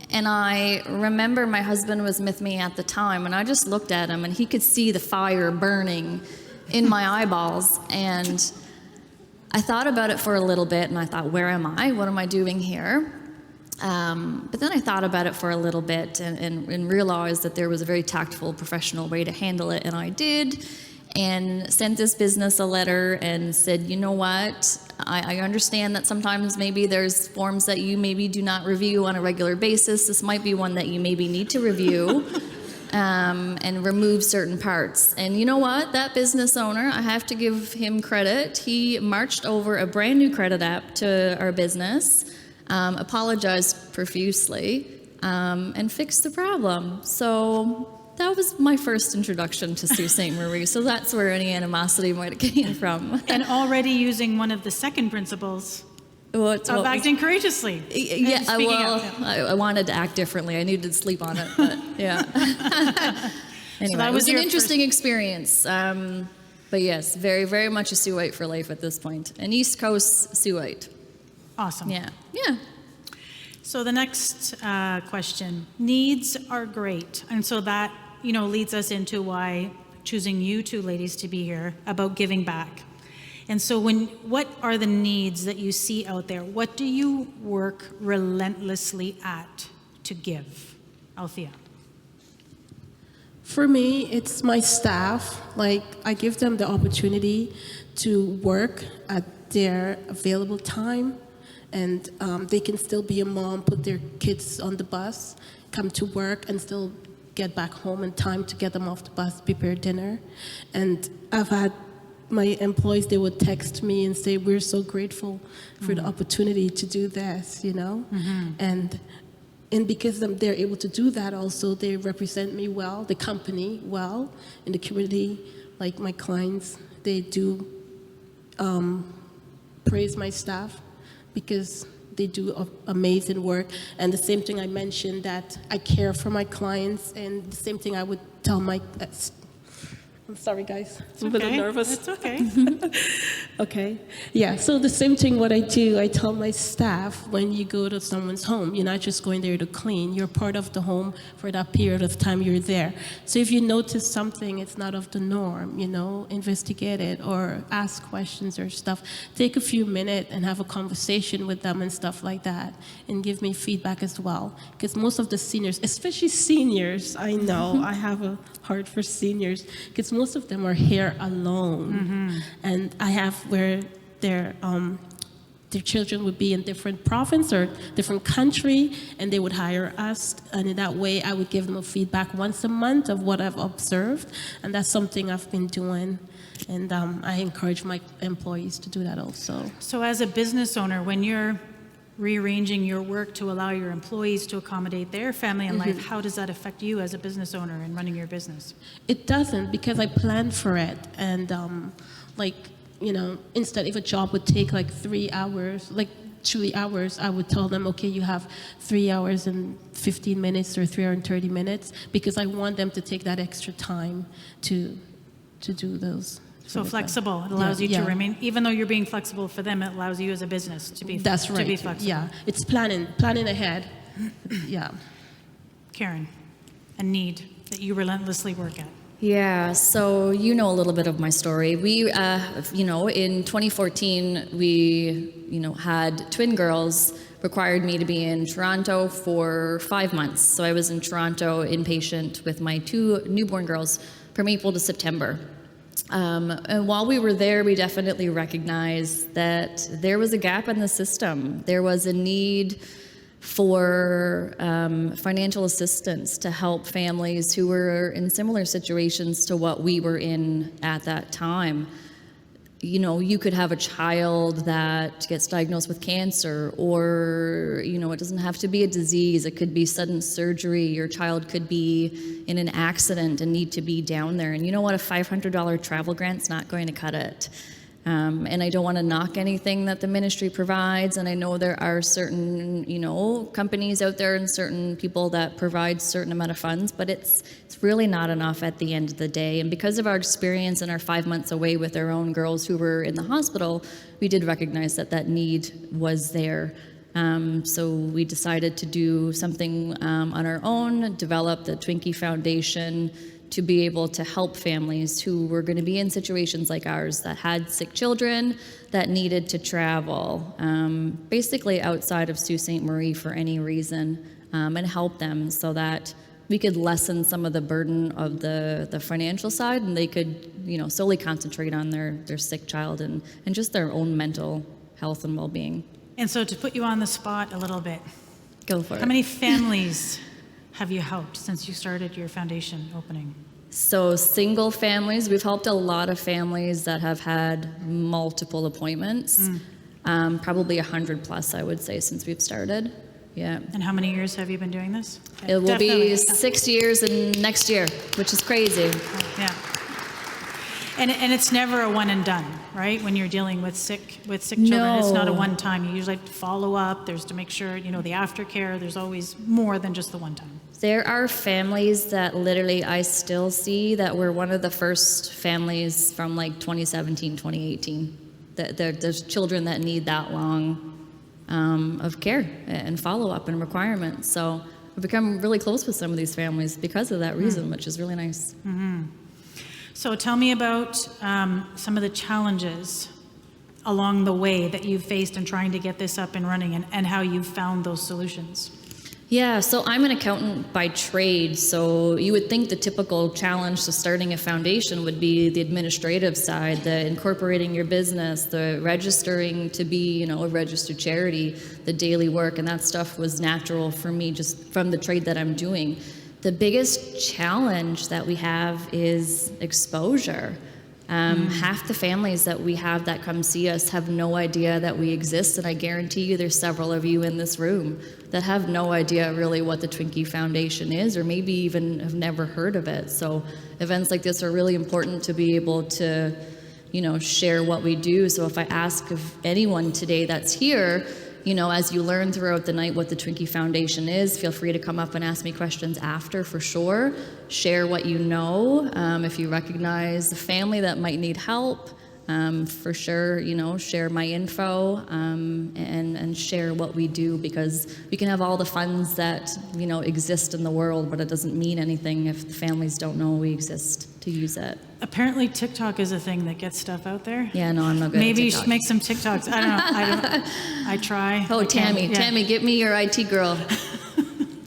And I remember my husband was with me at the time, and I just looked at him, and he could see the fire burning in my eyeballs. And I thought about it for a little bit, and I thought, where am I? What am I doing here? But then I thought about it for a little bit and realized that there was a very tactful, professional way to handle it, and I did. And sent this business a letter and said, you know what, I understand that sometimes maybe there's forms that you maybe do not review on a regular basis. This might be one that you maybe need to review and remove certain parts. And you know what, that business owner, I have to give him credit. He marched over a brand new credit app to our business, apologized profusely, and fixed the problem. So that was my first introduction to Sault Ste. Marie, so that's where any animosity might have came from. And already using one of the second principles of acting courageously. Yeah, Speaking up, I wanted to act differently. I needed to sleep on it, but yeah. Anyway, that it was was an your interesting experience. But yes, very, very much a Sioux-ite for life at this point. An East Coast Sioux-ite. Awesome. Yeah, yeah. So the next question, needs are great. And so that, leads us into why choosing you two ladies to be here about giving back. And so what are the needs that you see out there? What do you work relentlessly at to give? Althea. For me, it's my staff. Like, I give them the opportunity to work at their available time, and they can still be a mom, put their kids on the bus, come to work, and still get back home in time to get them off the bus, prepare dinner. And I've had my employees, they would text me and say, we're so grateful for the opportunity to do this, And because they're able to do that also, they represent me well, the company well, in the community. Like my clients, they do praise my staff because they do amazing work. And the same thing I mentioned, that I care for my clients, and the same thing I would tell my... I'm sorry, guys. I'm a little nervous. It's okay. Okay. Yeah, so the same thing what I do, I tell my staff, when you go to someone's home, you're not just going there to clean. You're part of the home for that period of time you're there. So if you notice something, it's not of the norm, investigate it or ask questions or stuff. Take a few minutes and have a conversation with them and stuff like that, and give me feedback as well. Because most of the seniors, especially seniors, I know, I have a heart for seniors, because most of them are here alone. And I have where their children would be in different province or different country, and they would hire us, and in that way I would give them a feedback once a month of what I've observed, and that's something I've been doing, and I encourage my employees to do that also. So as a business owner, when you're rearranging your work to allow your employees to accommodate their family and life, how does that affect you as a business owner in running your business? It doesn't, because I plan for it, and instead if a job would take like 3 hours, like 3 hours, I would tell them, okay, you have 3 hours and 15 minutes or 3 hours and 30 minutes, because I want them to take that extra time to do those. So flexible, it allows you to remain, even though you're being flexible for them, it allows you as a business to be, That's right. to be flexible. Yeah, it's planning ahead. Yeah. Karen, a need that you relentlessly work at. Yeah, so you know a little bit of my story. We, in 2014, we, had twin girls, required me to be in Toronto for 5 months. So I was in Toronto inpatient with my 2 newborn girls from April to September. And while we were there, we definitely recognized that there was a gap in the system. There was a need for financial assistance to help families who were in similar situations to what we were in at that time. You could have a child that gets diagnosed with cancer, or, it doesn't have to be a disease. It could be sudden surgery. Your child could be in an accident and need to be down there. And you know what? A $500 travel grant's not going to cut it. And I don't want to knock anything that the ministry provides. And I know there are certain, companies out there and certain people that provide certain amount of funds, but it's really not enough at the end of the day. And because of our experience and our 5 months away with our own girls who were in the hospital, we did recognize that need was there. So we decided to do something on our own, develop the Twinkie Foundation, to be able to help families who were going to be in situations like ours, that had sick children, that needed to travel, basically outside of Sault Ste. Marie for any reason, and help them so that we could lessen some of the burden of the financial side, and they could, solely concentrate on their sick child and just their own mental health and well-being. And so to put you on the spot a little bit, Go for it. how many families have you helped since you started your foundation opening? So single families, we've helped a lot of families that have had multiple appointments, probably 100 plus, I would say, since we've started. Yeah. And how many years have you been doing this? It will be 6 years in next year, which is crazy. Yeah. And it's never a one and done, right? When you're dealing with sick children, it's not a No. one time. You usually have to follow up. There's to make sure, the aftercare. There's always more than just the one time. There are families that literally I still see that were one of the first families from like 2017, 2018. There's children that need that long of care and follow-up and requirements. So I've become really close with some of these families because of that reason, which is really nice. So tell me about some of the challenges along the way that you've faced in trying to get this up and running, and how you've found those solutions. Yeah, so I'm an accountant by trade, so you would think the typical challenge to starting a foundation would be the administrative side, the incorporating your business, the registering to be, a registered charity, the daily work, and that stuff was natural for me just from the trade that I'm doing. The biggest challenge that we have is exposure. Half the families that we have that come see us have no idea that we exist, and I guarantee you there's several of you in this room that have no idea really what the Twinkie Foundation is, or maybe even have never heard of it. So events like this are really important to be able to, share what we do. So if I ask of anyone today that's here, as you learn throughout the night what the Twinkie Foundation is, feel free to come up and ask me questions after, for sure. Share what you know. If you recognize a family that might need help, for sure, share my info and share what we do, because we can have all the funds that, exist in the world, but it doesn't mean anything if the families don't know we exist to use it. Apparently TikTok is a thing that gets stuff out there. Yeah, no, I'm not good Maybe at you TikTok. should make some TikToks. I don't know. I try. Oh, I can't. Tammy. Yeah. Tammy, get me your IT girl.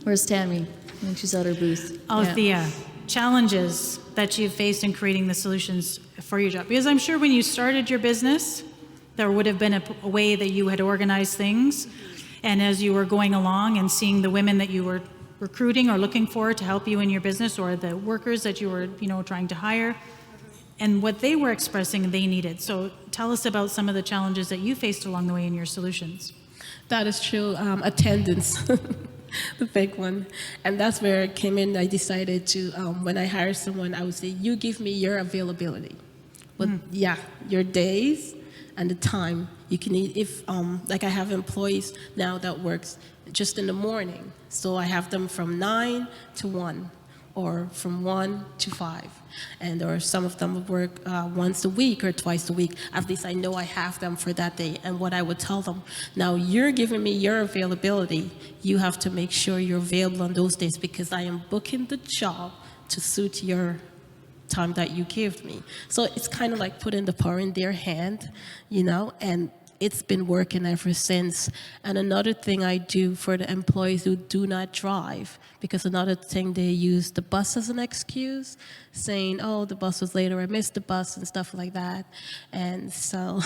Where's Tammy? I think she's at her booth. The challenges that you've faced in creating the solutions for your job. Because I'm sure when you started your business, there would have been a way that you had organized things. And as you were going along and seeing the women that you were recruiting or looking for to help you in your business, or the workers that you were, trying to hire, and what they were expressing they needed. So tell us about some of the challenges that you faced along the way in your solutions. That is true. Attendance, the big one. And that's where it came in. I decided to, when I hire someone, I would say, you give me your availability. But your days and the time you can eat. If, like I have employees now that works just in the morning. So I have them from 9 to 1, or from 1 to 5. Or some of them work once a week or twice a week. At least I know I have them for that day. And what I would tell them, now you're giving me your availability. You have to make sure you're available on those days, because I am booking the job to suit your time that you gave me. So it's kind of like putting the power in their hand, and it's been working ever since. And another thing I do for the employees who do not drive, because another thing, they use the bus as an excuse, saying, oh, the bus was late, or I missed the bus and stuff like that. And so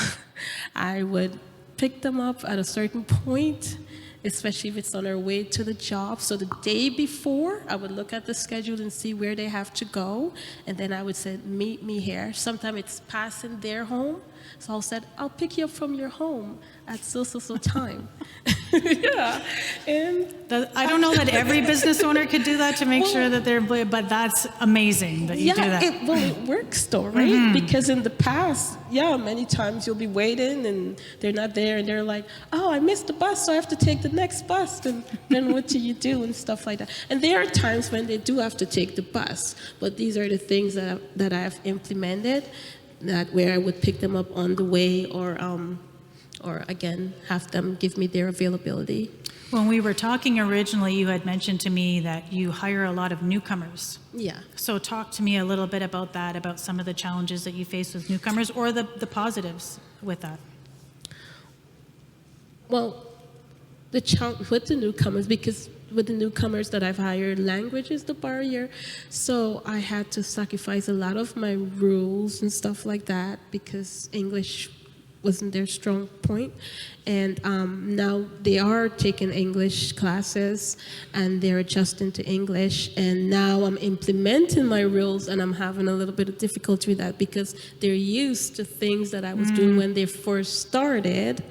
I would pick them up at a certain point, especially if it's on their way to the job. So the day before, I would look at the schedule and see where they have to go. And then I would say, meet me here. Sometimes it's passing their home. So I'll say, I'll pick you up from your home at so time. And I don't know that every business owner could do that to make sure that they're employed, but that's amazing that you do that. It works though, right? Because in the past, many times you'll be waiting and they're not there, and they're like, oh, I missed the bus, so I have to take the next bus. And then what do you do and stuff like that? And there are times when they do have to take the bus, but these are the things that I have implemented, that where I would pick them up on the way, or again, have them give me their availability. When we were talking originally, you had mentioned to me that you hire a lot of newcomers. Yeah. So talk to me a little bit about that, about some of the challenges that you face with newcomers, or the positives with that. Well, the challenge with the newcomers, because with the newcomers that I've hired, language is the barrier. So I had to sacrifice a lot of my rules and stuff like that, because English wasn't their strong point. And now they are taking English classes and they're adjusting to English. And now I'm implementing my rules, and I'm having a little bit of difficulty with that, because they're used to things that I was doing when they first started.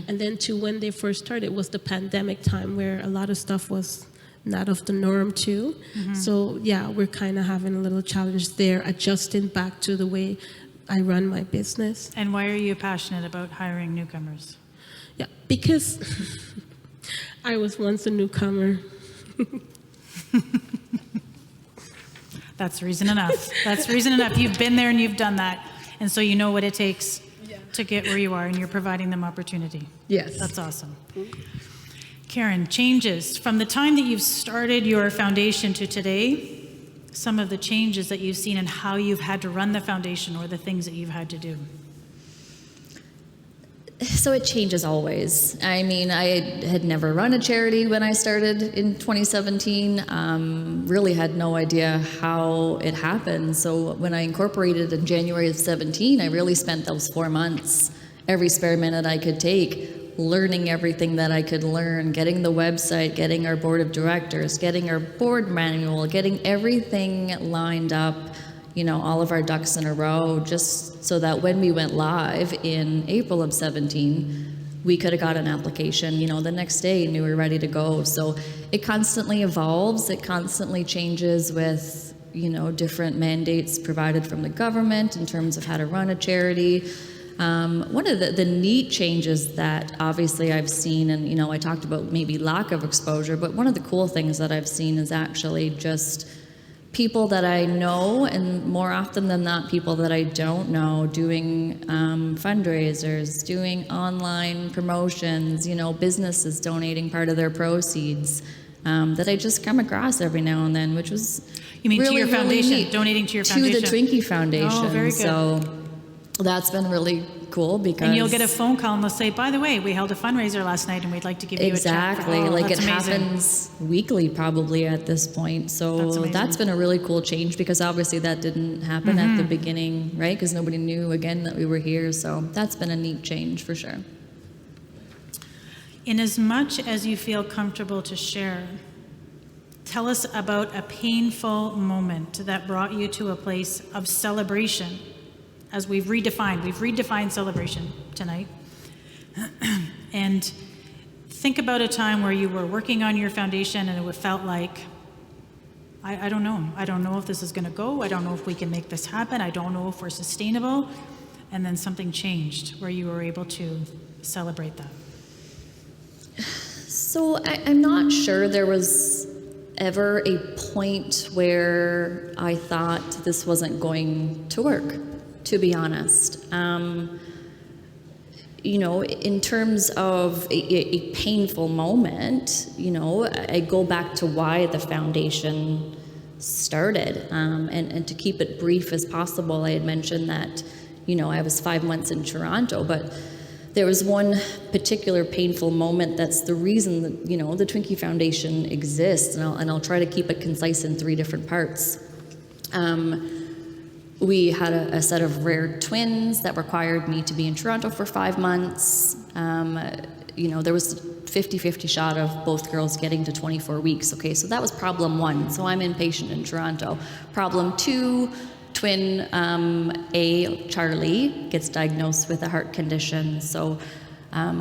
And then when they first started was the pandemic time, where a lot of stuff was not of the norm too. So we're kind of having a little challenge there, adjusting back to the way I run my business. And why are you passionate about hiring newcomers? Yeah, because I was once a newcomer. That's reason enough. That's reason enough. You've been there and you've done that. And so you know what it takes to get where you are, and you're providing them opportunity. Yes. That's awesome. Karen, changes from the time that you've started your foundation to today, some of the changes that you've seen and how you've had to run the foundation or the things that you've had to do. So it changes always. I mean, I had never run a charity when I started in 2017. Really had no idea how it happened. So when I incorporated in January of 17, I really spent those 4 months, every spare minute I could take, learning everything that I could learn, getting the website, getting our board of directors, getting our board manual, getting everything lined up, you know, all of our ducks in a row, just so that when we went live in April of 17, we could have got an application, you know, the next day and we were ready to go. So it constantly evolves, it constantly changes with, you know, different mandates provided from the government in terms of how to run a charity. One of the neat changes that obviously I've seen, and, you know, I talked about maybe lack of exposure, but one of the cool things that I've seen is actually just people that I know, and more often than not, people that I don't know, doing fundraisers, doing online promotions, you know, businesses donating part of their proceeds, that I just come across every now and then, which was You mean really, to your foundation, really neat. donating to your foundation? To the Twinkie Foundation. Oh, very good. So that's been really cool because... And you'll get a phone call and they'll say, by the way, we held a fundraiser last night and we'd like to give you a check. Exactly. Oh, like it that's amazing. happens weekly probably at this point. So That's amazing. that's been a really cool change because obviously that didn't happen at the beginning, right? Because nobody knew again that we were here. So that's been a neat change for sure. In as much as you feel comfortable to share, tell us about a painful moment that brought you to a place of celebration. As we've redefined celebration tonight. And think about a time where you were working on your foundation and it felt like, I don't know. I don't know if this is going to go. I don't know if we can make this happen. I don't know if we're sustainable. And then something changed where you were able to celebrate that. So I'm not sure there was ever a point where I thought this wasn't going to work, to be honest. You know, in terms of a painful moment, you know, I go back to why the foundation started. And to keep it brief as possible, I had mentioned that, you know, I was 5 months in Toronto, but there was one particular painful moment that's the reason that, you know, the Twinkie Foundation exists, and I'll try to keep it concise in 3 different parts. We had a set of rare twins that required me to be in Toronto for 5 months. You know, there was a 50-50 shot of both girls getting to 24 weeks. Okay, so that was problem 1. So I'm inpatient in Toronto. Problem 2, twin A, Charlie, gets diagnosed with a heart condition. So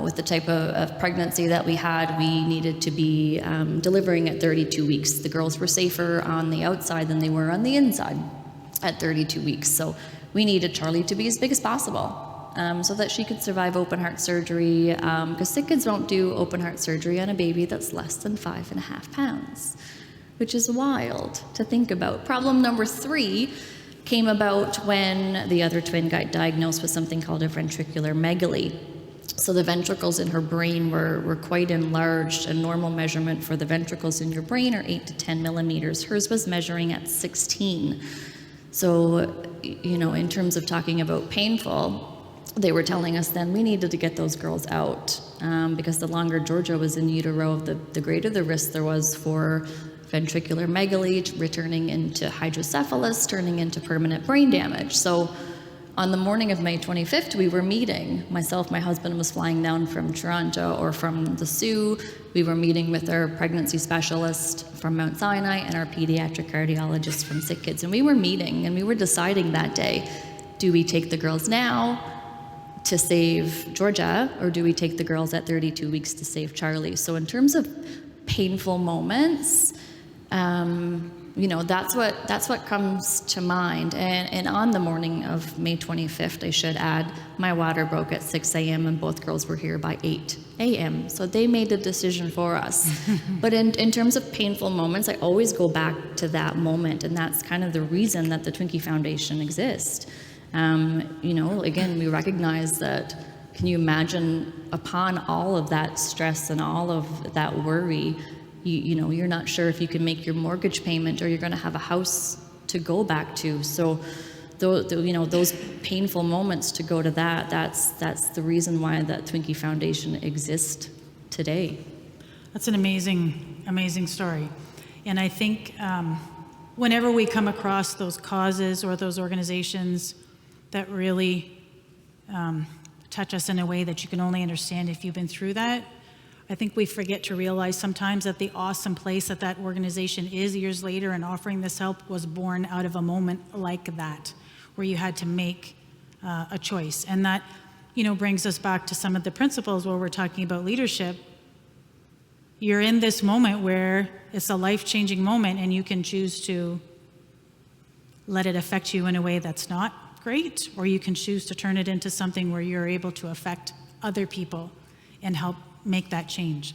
with the type of pregnancy that we had, we needed to be delivering at 32 weeks. The girls were safer on the outside than they were on the inside at 32 weeks. So we needed Charlie to be as big as possible so that she could survive open heart surgery, because sick kids don't do open heart surgery on a baby that's less than 5.5 pounds, which is wild to think about. Problem number 3 came about when the other twin got diagnosed with something called a ventricular megaly. So the ventricles in her brain were quite enlarged. A normal measurement for the ventricles in your brain are 8 to 10 millimeters. Hers was measuring at 16. So, you know, in terms of talking about painful, they were telling us then we needed to get those girls out because the longer Georgia was in utero, the greater the risk there was for ventricular megaly, returning into hydrocephalus, turning into permanent brain damage. So on the morning of May 25th, we were meeting. Myself, my husband was flying down from Toronto or from the Sioux. We were meeting with our pregnancy specialist from Mount Sinai and our pediatric cardiologist from Sick Kids. And we were meeting and we were deciding that day, do we take the girls now to save Georgia, or do we take the girls at 32 weeks to save Charlie? So in terms of painful moments, that's what comes to mind. And on the morning of May 25th, I should add, my water broke at 6 a.m. and both girls were here by 8 a.m. So they made the decision for us. But in terms of painful moments, I always go back to that moment, and that's kind of the reason that the Twinkie Foundation exists. Again, we recognize that. Can you imagine, upon all of that stress and all of that worry, you're not sure if you can make your mortgage payment or you're going to have a house to go back to. So, those painful moments to go to that's the reason why that Twinkie Foundation exists today. That's an amazing, amazing story. And I think whenever we come across those causes or those organizations that really touch us in a way that you can only understand if you've been through that, I think we forget to realize sometimes that the awesome place that organization is years later and offering this help was born out of a moment like that, where you had to make a choice. And that, brings us back to some of the principles where we're talking about leadership. You're in this moment where it's a life-changing moment and you can choose to let it affect you in a way that's not great, or you can choose to turn it into something where you're able to affect other people and help make that change.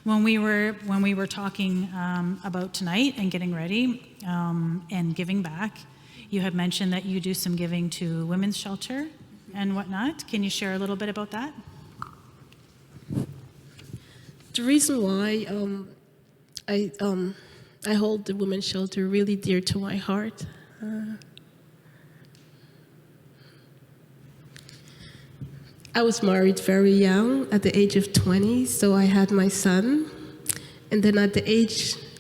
When we were talking about tonight and getting ready and giving back, you had mentioned that you do some giving to women's shelter and whatnot. Can you share a little bit about that? The reason why I hold the women's shelter really dear to my heart. I was married very young, at the age of 20, so I had my son. And then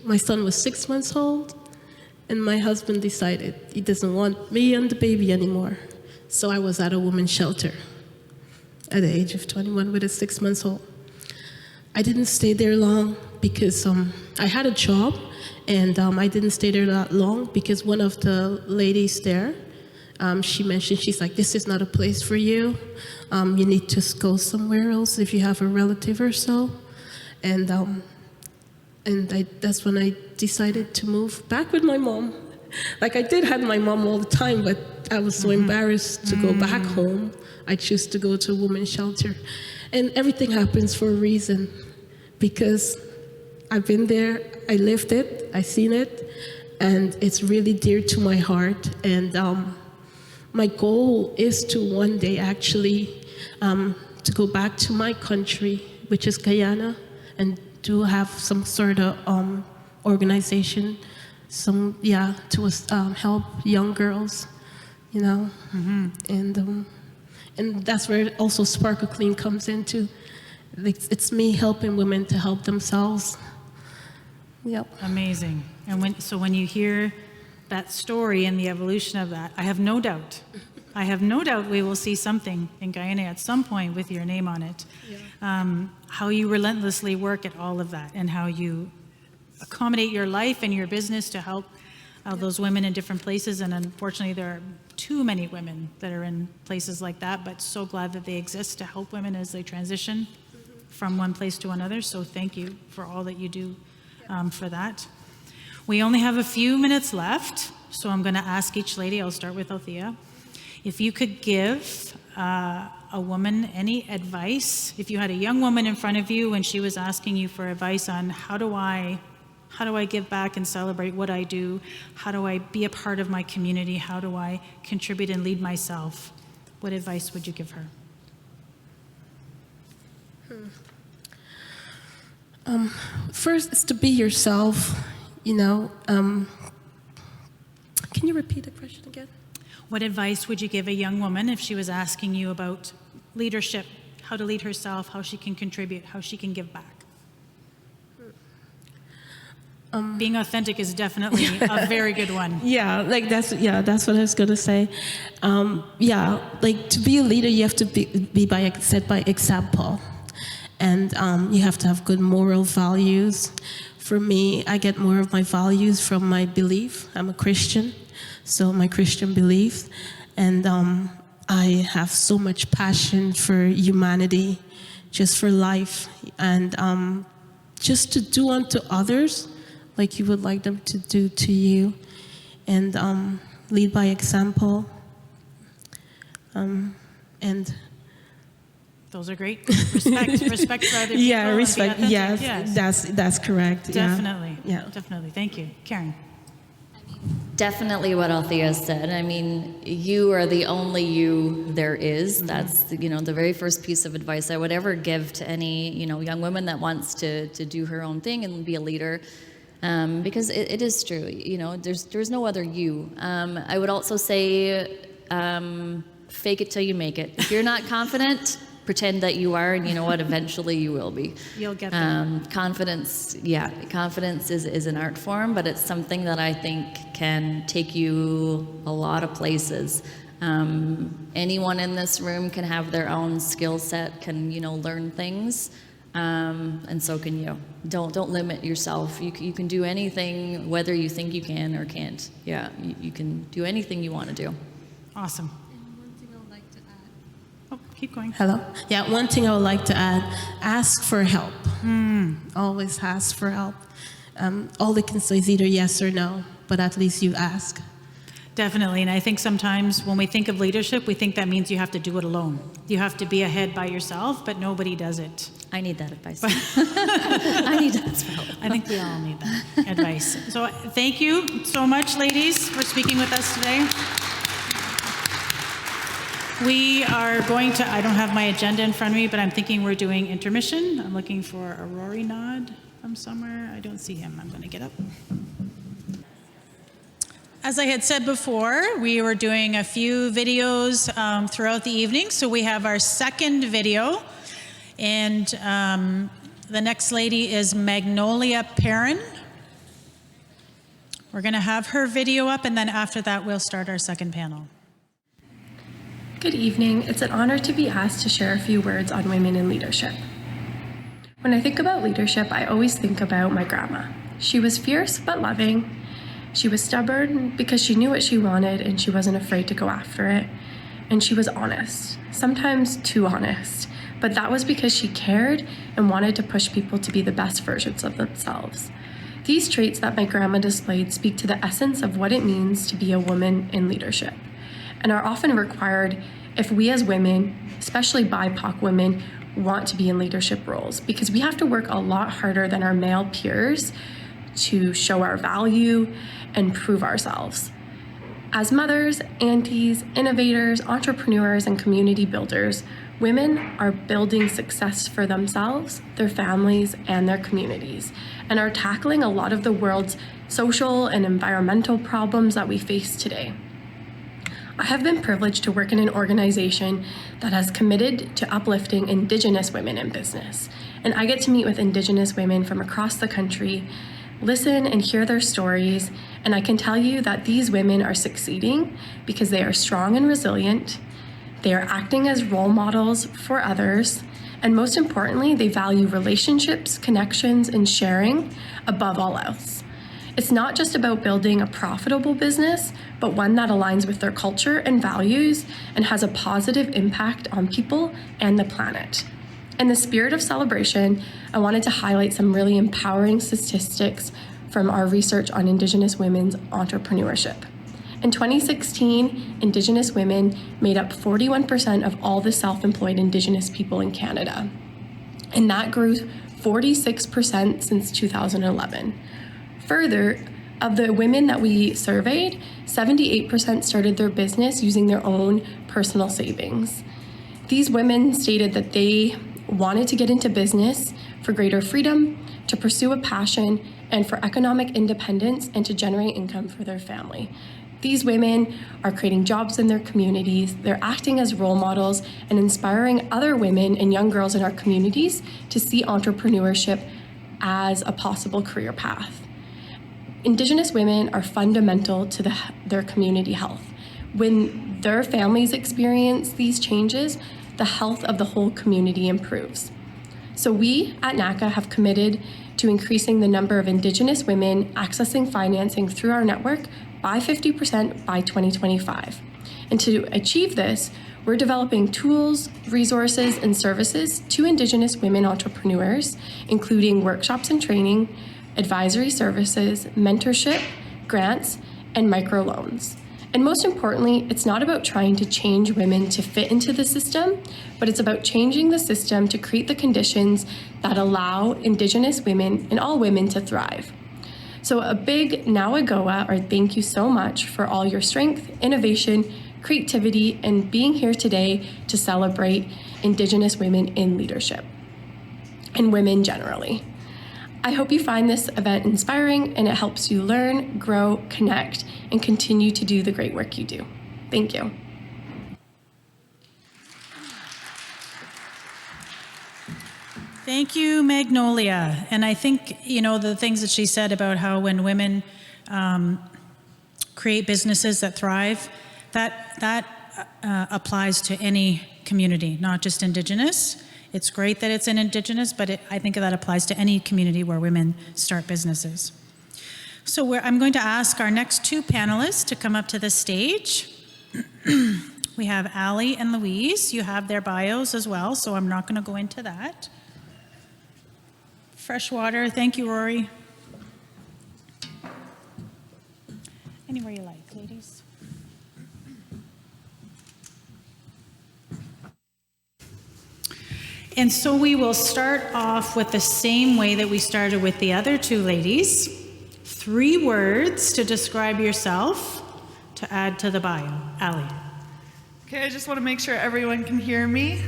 my son was 6 months old, and my husband decided he doesn't want me and the baby anymore. So I was at a women's shelter at the age of 21 with a 6 months old. I didn't stay there long because I had a job, and I didn't stay there that long because one of the ladies there, she mentioned, she's like, this is not a place for you. You need to go somewhere else if you have a relative or so. And that's when I decided to move back with my mom. Like, I did have my mom all the time, but I was so embarrassed to go back home. I chose to go to a women's shelter. And everything happens for a reason, because I've been there, I lived it, I seen it, and it's really dear to my heart. And my goal is to one day actually to go back to my country, which is Guyana, and to have some sort of organization, to help young girls, and that's where also Sparkle Clean comes into. It's me helping women to help themselves. Yep. Amazing. And when you hear that story and the evolution of that, I have no doubt we will see something in Guyana at some point with your name on it. Yeah. How you relentlessly work at all of that, and how you accommodate your life and your business to help those women in different places. And unfortunately, there are too many women that are in places like that, but so glad that they exist to help women as they transition from one place to another. So thank you for all that you do for that. We only have a few minutes left, so I'm going to ask each lady, I'll start with Althea, if you could give a woman any advice, if you had a young woman in front of you and she was asking you for advice on how do I give back and celebrate what I do, how do I be a part of my community, how do I contribute and lead myself, what advice would you give her? First is to be yourself, Can you repeat the question again? What advice would you give a young woman if she was asking you about leadership, how to lead herself, how she can contribute, how she can give back? Being authentic is definitely a very good one. That's what I was gonna say. To be a leader, you have to be set by example, and you have to have good moral values. For me, I get more of my values from my belief. I'm a Christian, so my Christian beliefs, and I have so much passion for humanity, just for life, and just to do unto others like you would like them to do to you, and lead by example. And Those are great. Respect for other people. yeah, and be respect. authentic. Yes, that's correct. Definitely. Yeah. Definitely. Thank you. Karen. Definitely what Althea said. I mean, you are the only you there is. That's, the very first piece of advice I would ever give to any, young woman that wants to do her own thing and be a leader. Because it is true, there's no other you. I would also say, fake it till you make it. If you're not confident, pretend that you are, and you know what, eventually you will be. You'll get there. Confidence is an art form, but it's something that I think can take you a lot of places. Anyone in this room can have their own skill set, can, learn things, and so can you. Don't limit yourself. You can do anything, whether you think you can or can't. Yeah, you can do anything you want to do. Awesome. Oh, keep going. Hello? Yeah, one thing I would like to add, ask for help. Always ask for help. All they can say is either yes or no, but at least you ask. Definitely. And I think sometimes when we think of leadership, we think that means you have to do it alone. You have to be ahead by yourself, but nobody does it. I need that advice. I need that help. I think we all need that advice. So thank you so much, ladies, for speaking with us today. We are going to, I don't have my agenda in front of me, but I'm thinking we're doing intermission. I'm looking for a Rory nod from somewhere. I don't see him. I'm going to get up. As I had said before, we were doing a few videos throughout the evening. So we have our second video. And the next lady is Magnolia Perrin. We're going to have her video up, and then after that, we'll start our second panel. Good evening. It's an honor to be asked to share a few words on women in leadership. When I think about leadership, I always think about my grandma. She was fierce but loving. She was stubborn because she knew what she wanted and she wasn't afraid to go after it. And she was honest, sometimes too honest, but that was because she cared and wanted to push people to be the best versions of themselves. These traits that my grandma displayed speak to the essence of what it means to be a woman in leadership, and are often required if we as women, especially BIPOC women, want to be in leadership roles, because we have to work a lot harder than our male peers to show our value and prove ourselves. As mothers, aunties, innovators, entrepreneurs, and community builders, women are building success for themselves, their families, and their communities, and are tackling a lot of the world's social and environmental problems that we face today. I have been privileged to work in an organization that has committed to uplifting Indigenous women in business. And I get to meet with Indigenous women from across the country, listen and hear their stories, and I can tell you that these women are succeeding because they are strong and resilient, they are acting as role models for others, and most importantly, they value relationships, connections, and sharing above all else. It's not just about building a profitable business, but one that aligns with their culture and values and has a positive impact on people and the planet. In the spirit of celebration, I wanted to highlight some really empowering statistics from our research on Indigenous women's entrepreneurship. In 2016, Indigenous women made up 41% of all the self-employed Indigenous people in Canada, and that grew 46% since 2011. Further, of the women that we surveyed, 78% started their business using their own personal savings. These women stated that they wanted to get into business for greater freedom, to pursue a passion, and for economic independence and to generate income for their family. These women are creating jobs in their communities, they're acting as role models and inspiring other women and young girls in our communities to see entrepreneurship as a possible career path. Indigenous women are fundamental to their community health. When their families experience these changes, the health of the whole community improves. So we at NACA have committed to increasing the number of Indigenous women accessing financing through our network by 50% by 2025. And to achieve this, we're developing tools, resources, and services to Indigenous women entrepreneurs, including workshops and training, advisory services, mentorship, grants, and microloans. And most importantly, it's not about trying to change women to fit into the system, but it's about changing the system to create the conditions that allow Indigenous women and all women to thrive. So a big Nawagoa, or thank you so much for all your strength, innovation, creativity, and being here today to celebrate Indigenous women in leadership and women generally. I hope you find this event inspiring and it helps you learn, grow, connect, and continue to do the great work you do. Thank you. Thank you, Magnolia. And I think, the things that she said about how when women create businesses that thrive, that applies to any community, not just Indigenous. It's great that it's in Indigenous, but I think that applies to any community where women start businesses. So I'm going to ask our next two panelists to come up to the stage. We have Allie and Louise. You have their bios as well, so I'm not going to go into that. Freshwater, thank you, Rory. Anywhere you like, ladies. And so we will start off with the same way that we started with the other two ladies. 3 words to describe yourself to add to the bio. Allie. Okay, I just want to make sure everyone can hear me.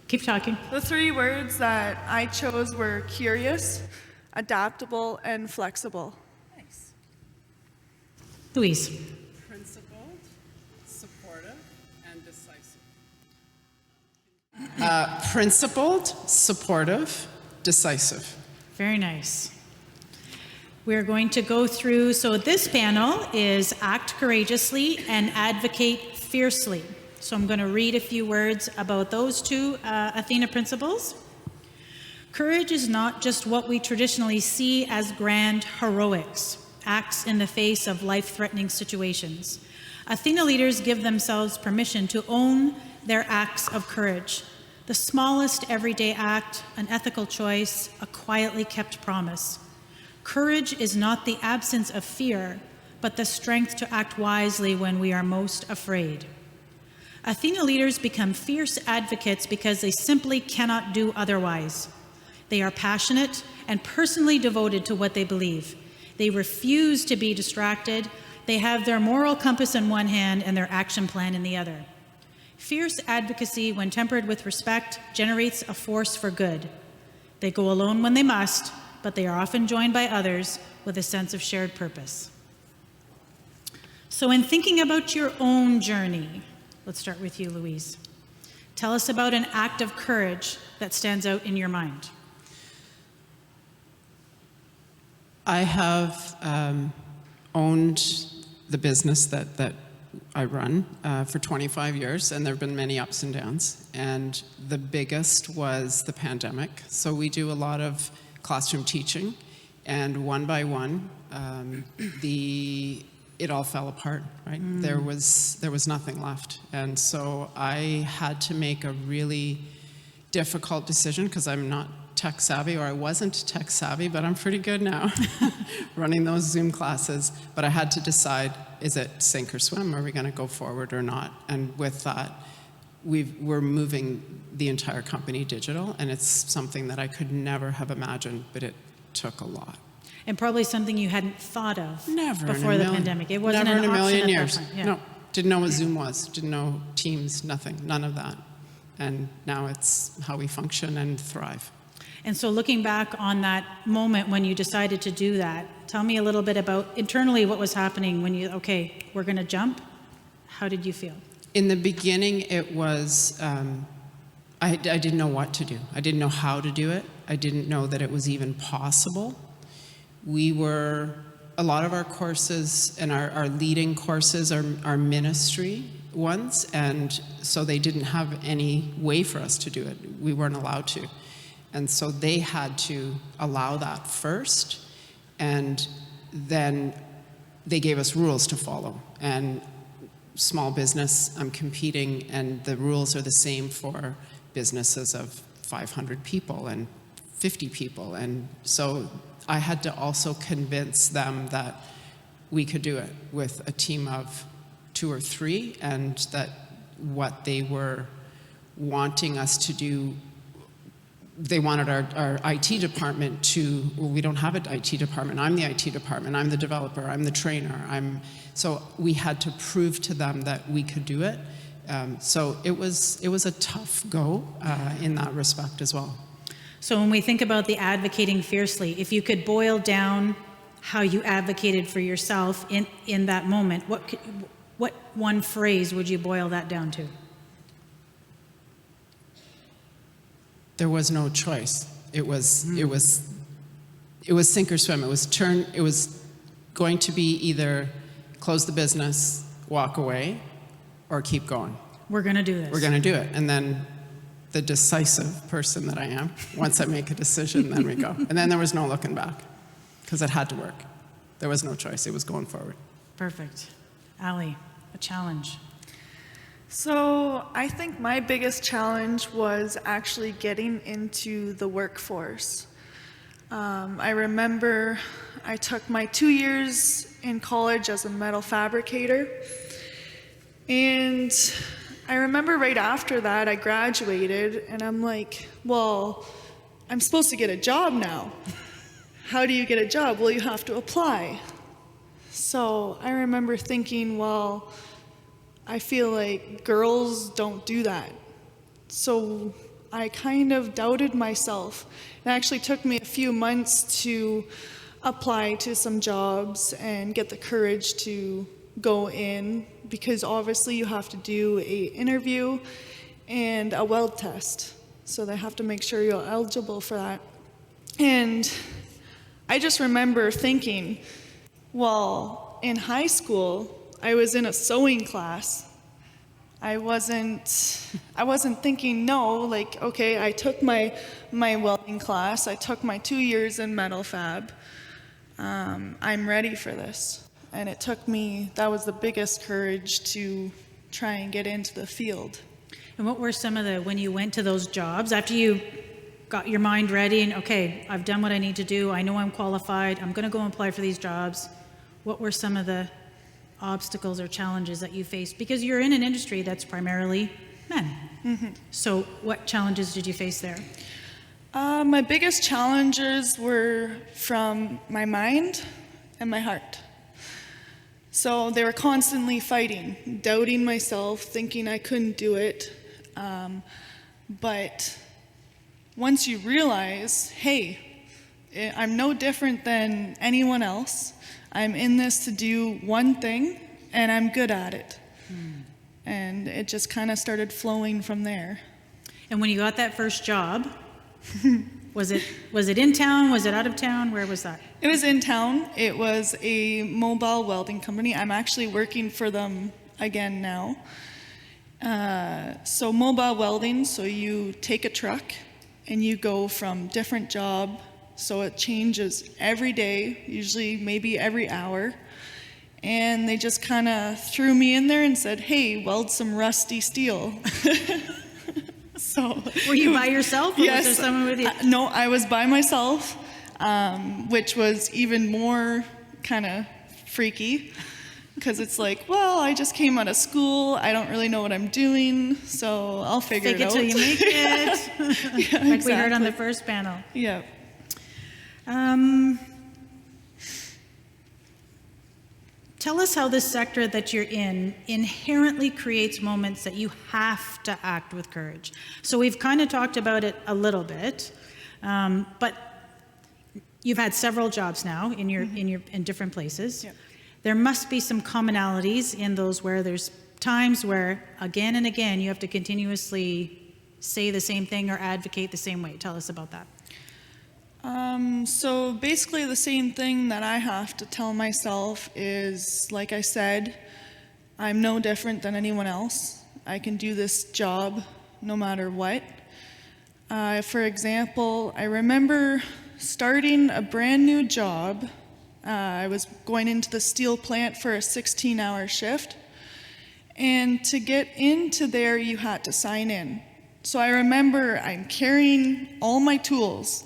Keep talking. The 3 words that I chose were curious, adaptable, and flexible. Nice. Louise. Principled, supportive, and decisive. Principled, supportive, decisive. Very nice. We're going to go through, so this panel is act courageously and advocate fiercely. So I'm going to read a few words about those 2 Athena principles. Courage is not just what we traditionally see as grand heroics, acts in the face of life-threatening situations. Athena leaders give themselves permission to own their acts of courage. The smallest everyday act, an ethical choice, a quietly kept promise. Courage is not the absence of fear, but the strength to act wisely when we are most afraid. Athena leaders become fierce advocates because they simply cannot do otherwise. They are passionate and personally devoted to what they believe. They refuse to be distracted. They have their moral compass in one hand and their action plan in the other. Fierce advocacy, when tempered with respect, generates a force for good. They go alone when they must, but they are often joined by others with a sense of shared purpose. So in thinking about your own journey, let's start with you, Louise. Tell us about an act of courage that stands out in your mind. I have owned the business that I run for 25 years, and there have been many ups and downs. And the biggest was the pandemic. So we do a lot of classroom teaching, and one by one, it all fell apart, right? There was nothing left. And so I had to make a really difficult decision, because I'm not tech savvy, or I wasn't tech savvy, but I'm pretty good now running those Zoom classes. But I had to decide, is it sink or swim? Are we going to go forward or not? And with that, we're moving the entire company digital, and it's something that I could never have imagined, but it took a lot. And probably something you hadn't thought of Never before the pandemic. It wasn't never an in a million option years. at that point. Yeah. No, didn't know what Zoom was, didn't know Teams, nothing, none of that. And now it's how we function and thrive. And so looking back on that moment when you decided to do that, tell me a little bit about internally what was happening when you, okay, we're going to jump. How did you feel? In the beginning, it was, I didn't know what to do. I didn't know how to do it. I didn't know that it was even possible. A lot of our courses and our leading courses are ministry ones, and so they didn't have any way for us to do it. We weren't allowed to. And so they had to allow that first, and then they gave us rules to follow. And small business, I'm competing, and the rules are the same for businesses of 500 people and 50 people. And so I had to also convince them that we could do it with a team of 2 or 3, and that what they were wanting us to do, they wanted our IT department to, well, we don't have an IT department. I'm the IT department. I'm the developer. I'm the trainer. So we had to prove to them that we could do it. So it was a tough go in that respect as well. So when we think about the advocating fiercely, if you could boil down how you advocated for yourself in that moment, what one phrase would you boil that down to? There was no choice. It was sink or swim. It was going to be either close the business, walk away, or keep going. We're going to do this. We're going to do it. And then the decisive person that I am, once I make a decision, then we go. And then there was no looking back, because it had to work. There was no choice. It was going forward. Perfect. Ali, a challenge. So I think my biggest challenge was actually getting into the workforce. I remember I took my 2 years in college as a metal fabricator, and I remember right after that I graduated, and I'm like, well, I'm supposed to get a job now. How do you get a job? Well, you have to apply. So I remember thinking, well, I feel like girls don't do that. So I kind of doubted myself. It actually took me a few months to apply to some jobs and get the courage to go in, because obviously you have to do an interview and a weld test. So they have to make sure you're eligible for that. And I just remember thinking, well, in high school, I was in a sewing class. I wasn't thinking, no, like, okay, I took my welding class, I took my 2 years in metal fab. I'm ready for this. And it took me, that was the biggest courage to try and get into the field. And what were some of when you went to those jobs, after you got your mind ready and, okay, I've done what I need to do, I know I'm qualified, I'm going to go and apply for these jobs, what were some of the obstacles or challenges that you faced? Because you're in an industry that's primarily men. Mm-hmm. So what challenges did you face there? My biggest challenges were from my mind and my heart. So they were constantly fighting, doubting myself, thinking I couldn't do it. But once you realize, hey, I'm no different than anyone else. I'm in this to do one thing, and I'm good at it. And it just kind of started flowing from there. And when you got that first job, was it in town? Was it out of town? Where was that? It was in town. It was a mobile welding company. I'm actually working for them again now. So mobile welding, so you take a truck and you go from different job. So it changes every day, usually maybe every hour. And they just kind of threw me in there and said, hey, weld some rusty steel. So were you by yourself, or yes, was there someone with you? No, I was by myself, which was even more kind of freaky, because it's like, well, I just came out of school, I don't really know what I'm doing, so I'll figure it out. Fake it till you make it. Yeah, like exactly. we heard on the first panel. Yeah. Tell us how this sector that you're in inherently creates moments that you have to act with courage. So we've kind of talked about it a little bit, but you've had several jobs now in different places. Yeah. There must be some commonalities in those where there's times where again and again you have to continuously say the same thing or advocate the same way. Tell us about that. So basically the same thing that I have to tell myself is, like I said, I'm no different than anyone else. I can do this job no matter what. For example, I remember starting a brand new job. I was going into the steel plant for a 16-hour shift. And to get into there, you had to sign in. So I remember I'm carrying all my tools.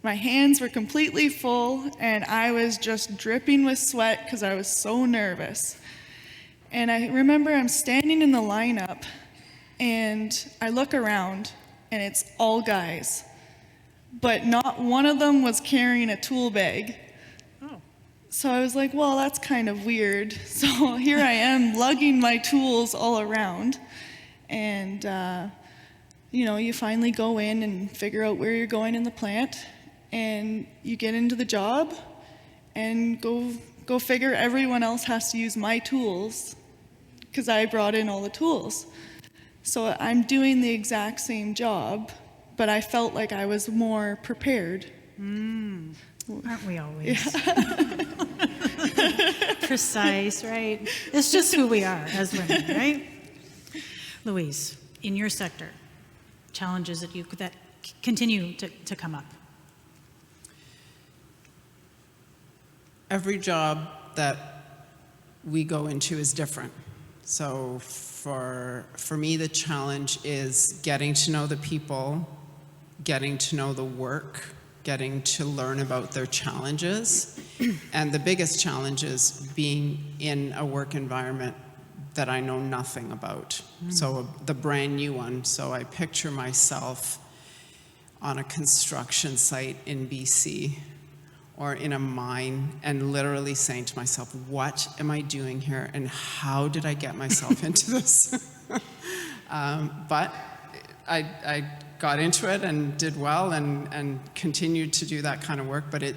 My hands were completely full, and I was just dripping with sweat because I was so nervous. And I remember I'm standing in the lineup, and I look around, and it's all guys. But not one of them was carrying a tool bag. So I was like, well, that's kind of weird. So here I am lugging my tools all around. And, you finally go in and figure out where you're going in the plant. And you get into the job and go figure everyone else has to use my tools because I brought in all the tools. So I'm doing the exact same job, but I felt like I was more prepared. Aren't we always? Yeah. Precise, right? It's just who we are as women, right? Louise, in your sector, challenges that continue to come up. Every job that we go into is different. So for me, the challenge is getting to know the people, getting to know the work, getting to learn about their challenges. And the biggest challenge is being in a work environment that I know nothing about. So the brand new one. So I picture myself on a construction site in BC or in a mine and literally saying to myself, what am I doing here and how did I get myself into this? But I got into it and did well and continued to do that kind of work, but it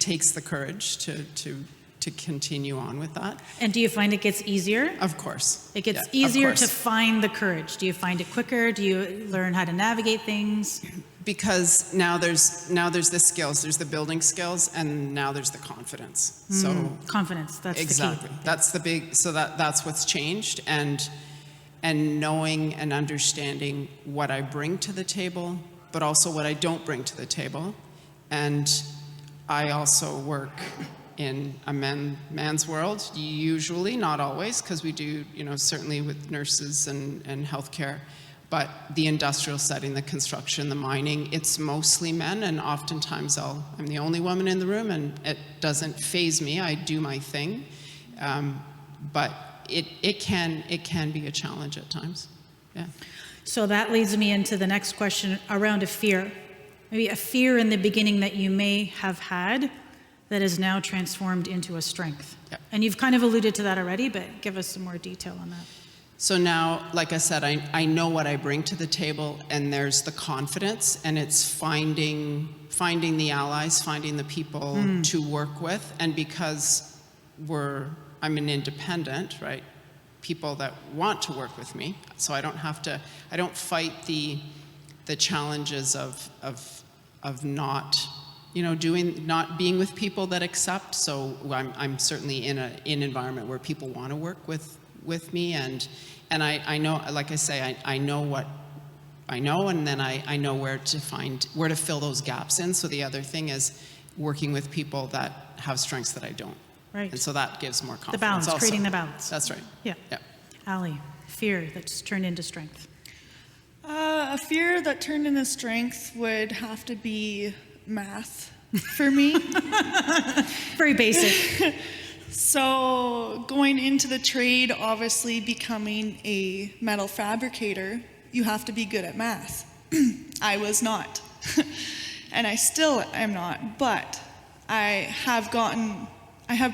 takes the courage to continue on with that. And do you find it gets easier? Of course. It gets easier to find the courage. Do you find it quicker? Do you learn how to navigate things? Because now there's the skills, there's the building skills, and now there's the confidence. So confidence, that's exactly. the key. That's the big, so that's what's changed, and knowing and understanding what I bring to the table, but also what I don't bring to the table. And I also work in a man's world, usually, not always, because we do, certainly with nurses and healthcare, but the industrial setting, the construction, the mining, it's mostly men, and oftentimes I'm the only woman in the room, and it doesn't faze me. I do my thing, but it can be a challenge at times. Yeah. So that leads me into the next question around a fear. Maybe a fear in the beginning that you may have had that is now transformed into a strength. Yep. And you've kind of alluded to that already, but give us some more detail on that. So now, like I said, I know what I bring to the table, and there's the confidence, and it's finding the allies, finding the people to work with, and because I'm an independent, right? People that want to work with me, so I don't fight the challenges of not, not being with people that accept. So I'm certainly in an environment where people want to work with me, and I know, like I say, I know what I know, and then I know where to fill those gaps in. So the other thing is working with people that have strengths that I don't. Right. And so that gives more confidence. The balance, also. creating the balance. That's right. Yeah. Yeah. Ali, fear that's turned into strength. A fear that turned into strength would have to be math for me. Very basic. So going into the trade, obviously becoming a metal fabricator, you have to be good at math. I was not. And I still am not, but I have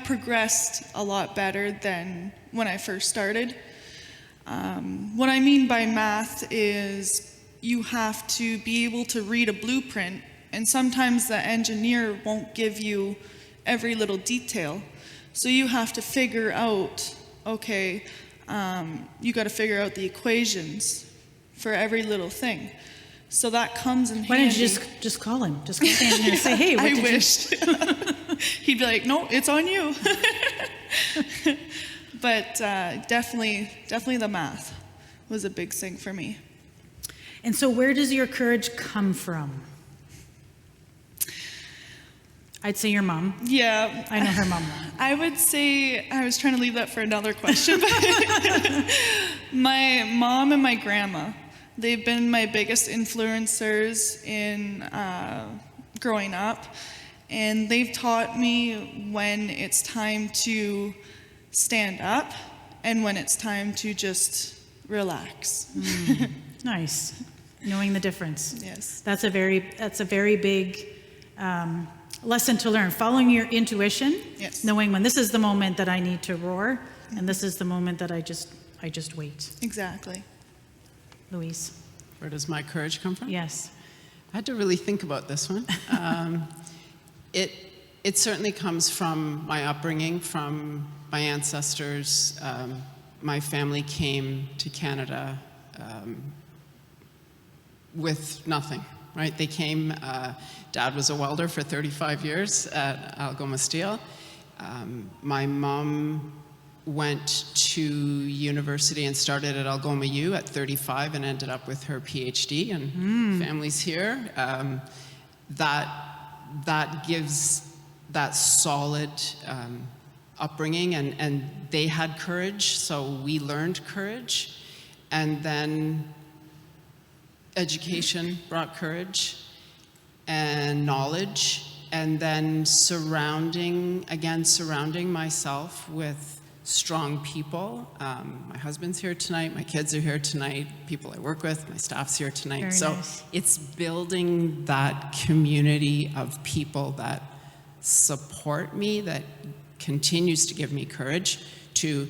progressed a lot better than when I first started. What I mean by math is you have to be able to read a blueprint, and sometimes the engineer won't give you every little detail. So you have to figure out, okay, you got to figure out the equations for every little thing. So that comes in handy. Why don't you just call him? Just call the engineer and say, hey, what did you... I wished. He'd be like, no, it's on you. But definitely the math was a big thing for me. And so where does your courage come from? I'd say your mom. Yeah. I know her mom well. I would say, I was trying to leave that for another question, but my mom and my grandma, They've been my biggest influencers in growing up, and they've taught me when it's time to stand up and when it's time to just relax. Nice. Knowing the difference. Yes. That's a very big lesson to learn. Following your intuition, Yes. knowing when this is the moment that I need to roar, and this is the moment that I just wait. Exactly. Louise. Where does my courage come from? Yes. I had to really think about this one. It certainly comes from my upbringing, from my ancestors. My family came to Canada with nothing, right? They came, Dad was a welder for 35 years at Algoma Steel. My mom went to university and started at Algoma U at 35 and ended up with her PhD, and family's here. That gives that solid upbringing, and they had courage, so we learned courage. And then education brought courage and knowledge, and then surrounding myself with strong people. My husband's here tonight, my kids are here tonight, people I work with, my staff's here tonight. Very so nice. It's building that community of people that support me, that continues to give me courage to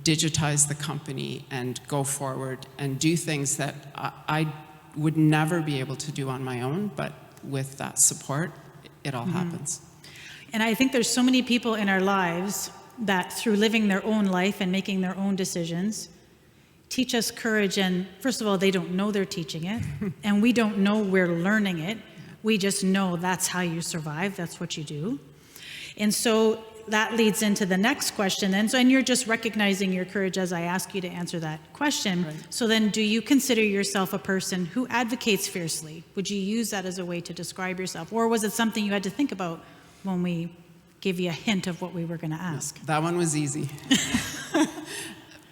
digitize the company and go forward and do things that I would never be able to do on my own, but with that support, it all happens. And I think there's so many people in our lives that through living their own life and making their own decisions, teach us courage. And first of all, they don't know they're teaching it, and we don't know we're learning it. We just know that's how you survive, that's what you do. And so that leads into the next question. And you're just recognizing your courage as I ask you to answer that question. Right. So then, do you consider yourself a person who advocates fiercely? Would you use that as a way to describe yourself? Or was it something you had to think about when we gave you a hint of what we were going to ask? That one was easy.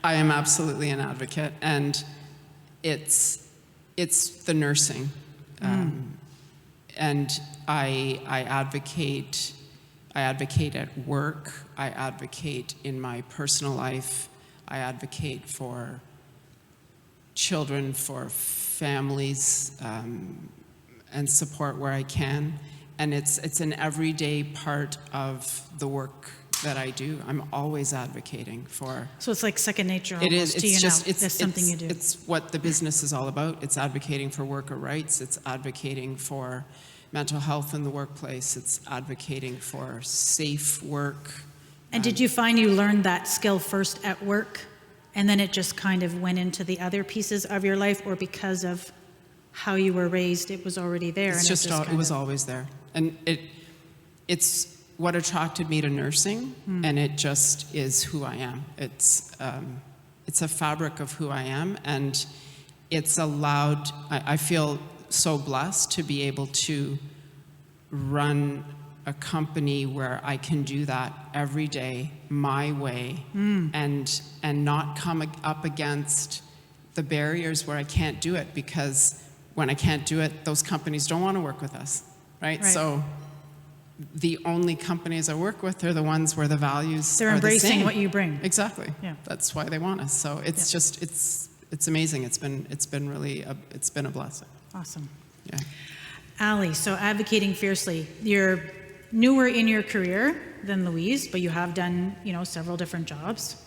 I am absolutely an advocate, and it's the nursing. And I advocate at work, I advocate in my personal life, I advocate for children, for families, and support where I can. And it's an everyday part of the work that I do. I'm always advocating for. So it's like second nature almost It is. to you It's just. now. That's something you do. It's what the business is all about. It's advocating for worker rights. It's advocating for mental health in the workplace. It's advocating for safe work. And did you find you learned that skill first at work, and then it just kind of went into the other pieces of your life, or because of how you were raised, it was already there? It's just it was always there, and it's what attracted me to nursing, and it just is who I am. It's a fabric of who I am, and it's allowed. I feel so blessed to be able to run a company where I can do that every day my way, and not come up against the barriers where I can't do it, because when I can't do it, those companies don't want to work with us, right? So the only companies I work with are the ones where the values They're are embracing the same. what you bring. Exactly. Yeah. That's why they want us. So it's just it's amazing. It's been really it's been a blessing. Awesome. Yeah. Ali, so advocating fiercely. You're newer in your career than Louise, but you have done, several different jobs.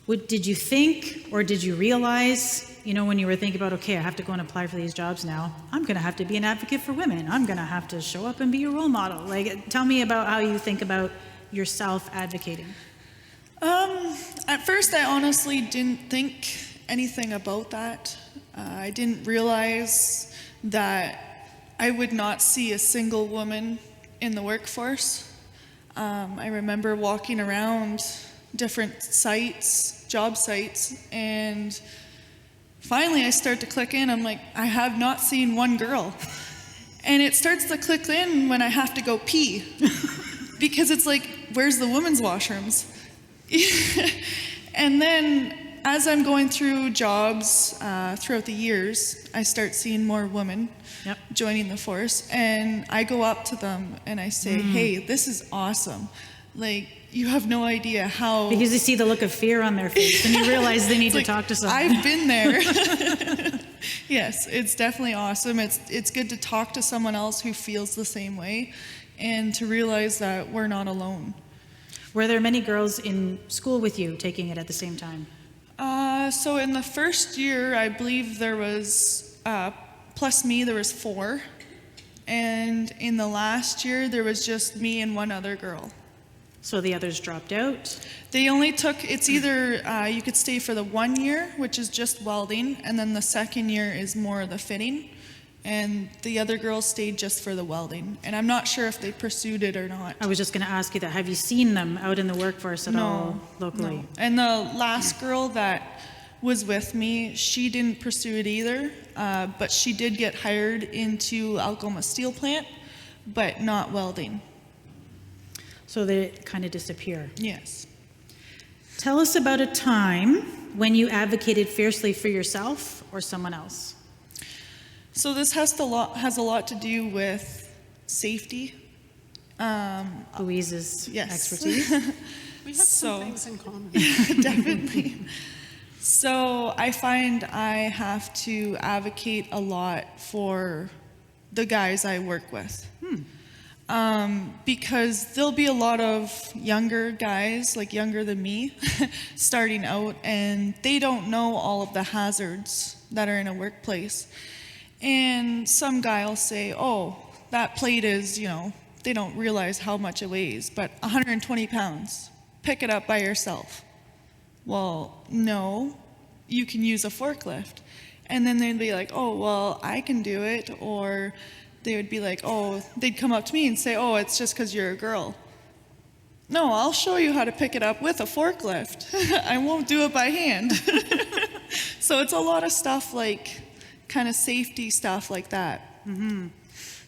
Did you think, or did you realize, when you were thinking about, okay, I have to go and apply for these jobs now, I'm going to have to be an advocate for women. I'm going to have to show up and be a role model. Like, tell me about how you think about yourself advocating. At first, I honestly didn't think anything about that. I didn't realize that I would not see a single woman in the workforce. I remember walking around different sites, job sites, and finally I start to click in. I'm like, I have not seen one girl. And it starts to click in when I have to go pee. Because it's like, where's the women's washrooms? And then as I'm going through jobs throughout the years, I start seeing more women Yep. joining the force, and I go up to them and I say, hey, this is awesome. Like, you have no idea how... Because you see the look of fear on their face and you realize they need to like, talk to someone. I've been there. Yes, it's definitely awesome. It's good to talk to someone else who feels the same way and to realize that we're not alone. Were there many girls in school with you taking it at the same time? So in the first year, I believe there was, plus me, there was 4. And in the last year, there was just me and one other girl. So the others dropped out? They only took, it's either you could stay for the 1 year, which is just welding, and then the second year is more of the fitting. And the other girls stayed just for the welding. And I'm not sure if they pursued it or not. I was just going to ask you that. Have you seen them out in the workforce at all locally? No. And the last girl that was with me, she didn't pursue it either, but she did get hired into Algoma Steel Plant, but not welding. So they kind of disappear. Yes. Tell us about a time when you advocated fiercely for yourself or someone else. So this has a lot to do with safety. Louise's Yes. expertise. We have some things in common. Definitely. So I find I have to advocate a lot for the guys I work with. Because there'll be a lot of younger guys, like younger than me, starting out, and they don't know all of the hazards that are in a workplace. And some guy will say, oh, that plate is, they don't realize how much it weighs, but 120 pounds. Pick it up by yourself. Well, no, you can use a forklift. And then they'd be like, oh, well, I can do it. Or they would be like, oh, they'd come up to me and say, oh, it's just because you're a girl. No, I'll show you how to pick it up with a forklift. I won't do it by hand. So it's a lot of stuff like kind of safety stuff like that. Mm-hmm.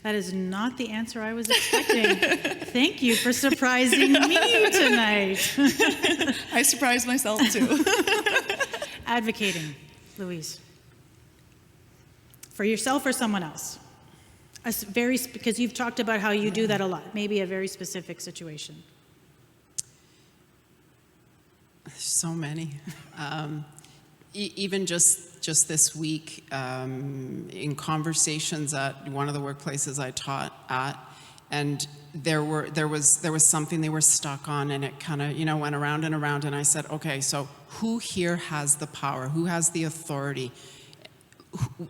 That is not the answer I was expecting. Thank you for surprising me tonight. I surprised myself too. Advocating, Louise. For yourself or someone else? Because you've talked about how you do that a lot. Maybe a very specific situation. So many. Even just this week, in conversations at one of the workplaces I taught at, and there was something they were stuck on, and it kind of went around and around, and I said, okay, so who here has the power? Who has the authority?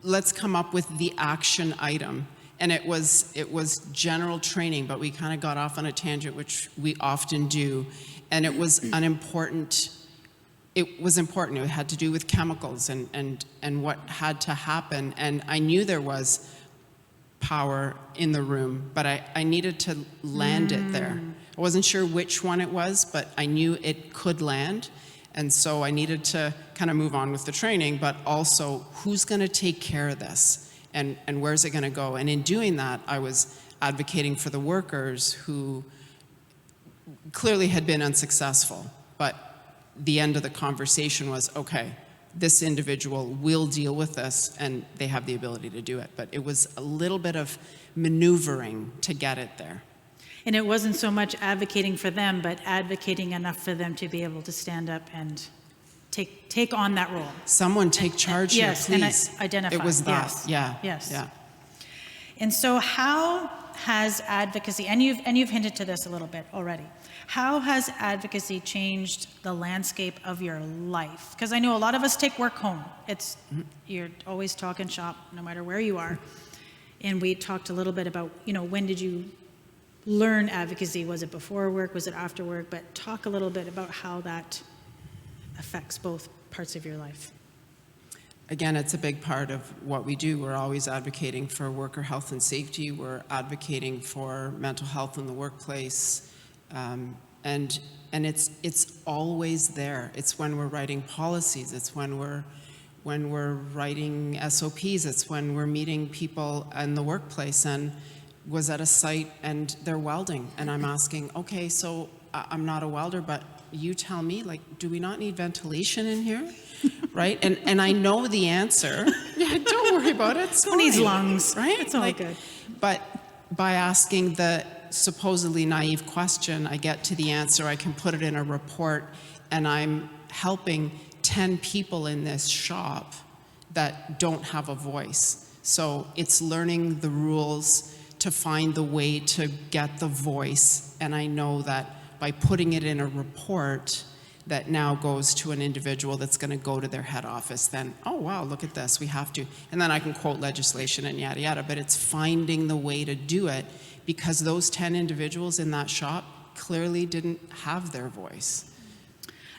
Let's come up with the action item. And it was general training, but we kind of got off on a tangent, which we often do, and it was important. It had to do with chemicals and what had to happen. And I knew there was power in the room, but I needed to land it there. I wasn't sure which one it was, but I knew it could land. And so I needed to kind of move on with the training, but also who's going to take care of this and where's it going to go? And in doing that, I was advocating for the workers who clearly had been unsuccessful, but the end of the conversation was, okay, this individual will deal with this and they have the ability to do it. But it was a little bit of maneuvering to get it there. And it wasn't so much advocating for them, but advocating enough for them to be able to stand up and take on that role. Someone take charge here, yes, please. And identify. It was that, yes. yeah. Yes. Yeah. And so how has advocacy, and you've hinted to this a little bit already, how has advocacy changed the landscape of your life? Because I know a lot of us take work home. You're always talking shop, no matter where you are. And we talked a little bit about, when did you learn advocacy? Was it before work? Was it after work? But talk a little bit about how that affects both parts of your life. Again, it's a big part of what we do. We're always advocating for worker health and safety. We're advocating for mental health in the workplace. And it's always there. It's when we're writing policies. It's when we're writing SOPs. It's when we're meeting people in the workplace and was at a site and they're welding. And I'm asking, okay, so I'm not a welder, but you tell me, like, do we not need ventilation in here? Right? And I know the answer. Yeah, don't worry about it. It's Who needs fine, lungs? right? It's all Like, good. But by asking the supposedly naive question, I get to the answer, I can put it in a report, and I'm helping 10 people in this shop that don't have a voice. So it's learning the rules to find the way to get the voice, and I know that by putting it in a report that now goes to an individual that's going to go to their head office, then, oh wow, look at this, we have to. And then I can quote legislation and yada yada, but it's finding the way to do it because those 10 individuals in that shop clearly didn't have their voice.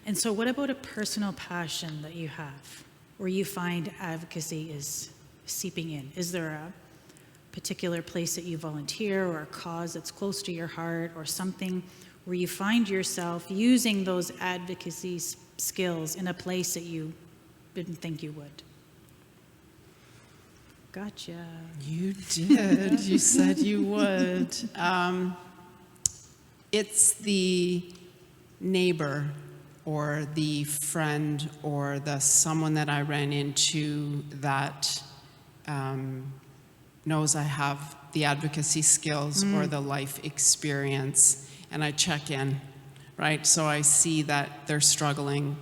And so what about a personal passion that you have where you find advocacy is seeping in? Is there a particular place that you volunteer or a cause that's close to your heart or something where you find yourself using those advocacy skills in a place that you didn't think you would? Gotcha. You did. You said you would. It's the neighbor or the friend or the someone that I ran into that knows I have the advocacy skills or the life experience, and I check in, right? So I see that they're struggling,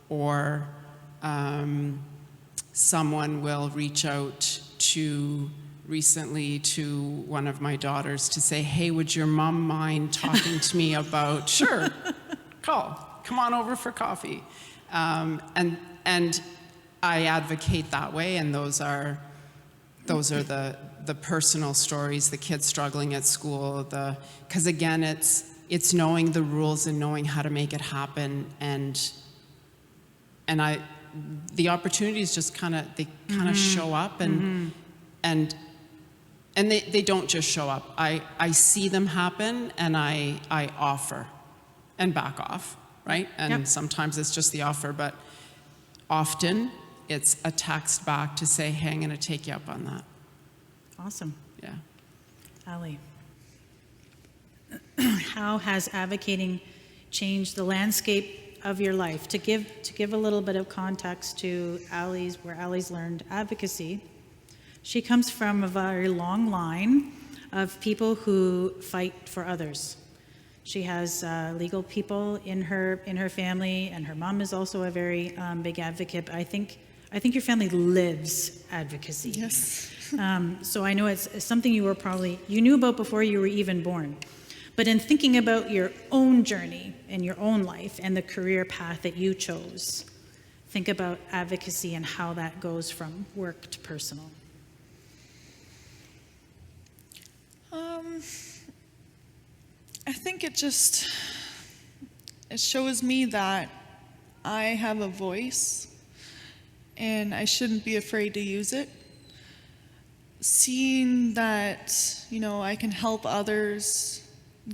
or someone will reach out recently to one of my daughters to say, hey, would your mom mind talking to me about, sure, come on over for coffee. And I advocate that way, and those are the personal stories, the kids struggling at school, because again, it's knowing the rules and knowing how to make it happen, and the opportunities just kind of show up, and they don't just show up. I see them happen, and I offer and back off, right? And sometimes it's just the offer, but often it's a text back to say, hey, I'm going to take you up on that. Awesome. Yeah. Ali, how has advocating changed the landscape of your life? To give a little bit of context to where Ali's learned advocacy, she comes from a very long line of people who fight for others. She has legal people in her family, and her mom is also a very big advocate. I think your family lives advocacy. Yes. So I know it's something you knew about before you were even born. But in thinking about your own journey and your own life and the career path that you chose, think about advocacy and how that goes from work to personal. I think it shows me that I have a voice and I shouldn't be afraid to use it. Seeing that, I can help others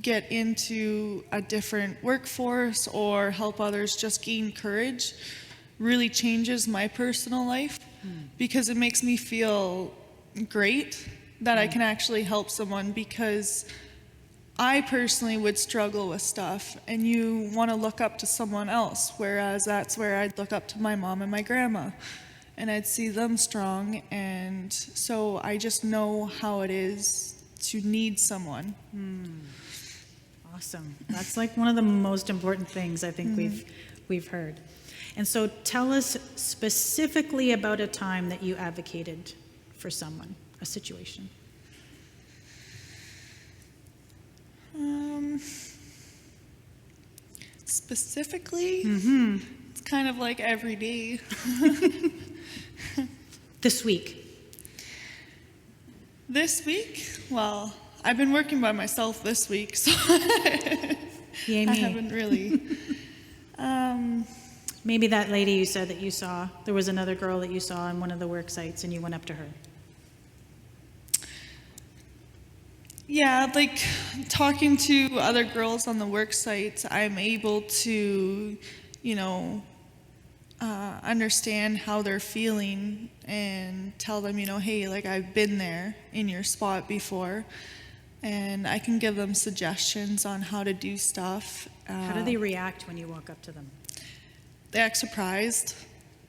get into a different workforce or help others just gain courage really changes my personal life because it makes me feel great that I can actually help someone, because I personally would struggle with stuff and you want to look up to someone else, whereas that's where I'd look up to my mom and my grandma and I'd see them strong, and so I just know how it is to need someone. Awesome. That's like one of the most important things I think we've heard. And so tell us specifically about a time that you advocated for someone, a situation. Specifically, it's kind of like every day. This week. This week? Well, I've been working by myself this week, so Yay I me. haven't really. Maybe that lady you said that you saw, there was another girl that you saw on one of the work sites and you went up to her. Yeah, like talking to other girls on the work sites, I'm able to, understand how they're feeling and tell them, hey, like I've been there in your spot before. and I can give them suggestions on how to do stuff. How do they react when you walk up to them? They act surprised.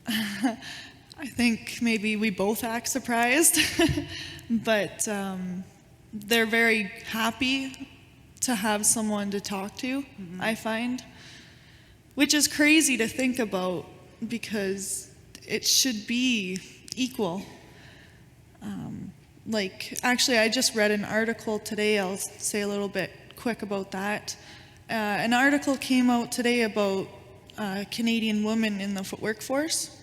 I think maybe we both act surprised, but they're very happy to have someone to talk to, I find, which is crazy to think about because it should be equal. Actually, I just read an article today. I'll say a little bit quick about that. An article came out today about Canadian women in the workforce,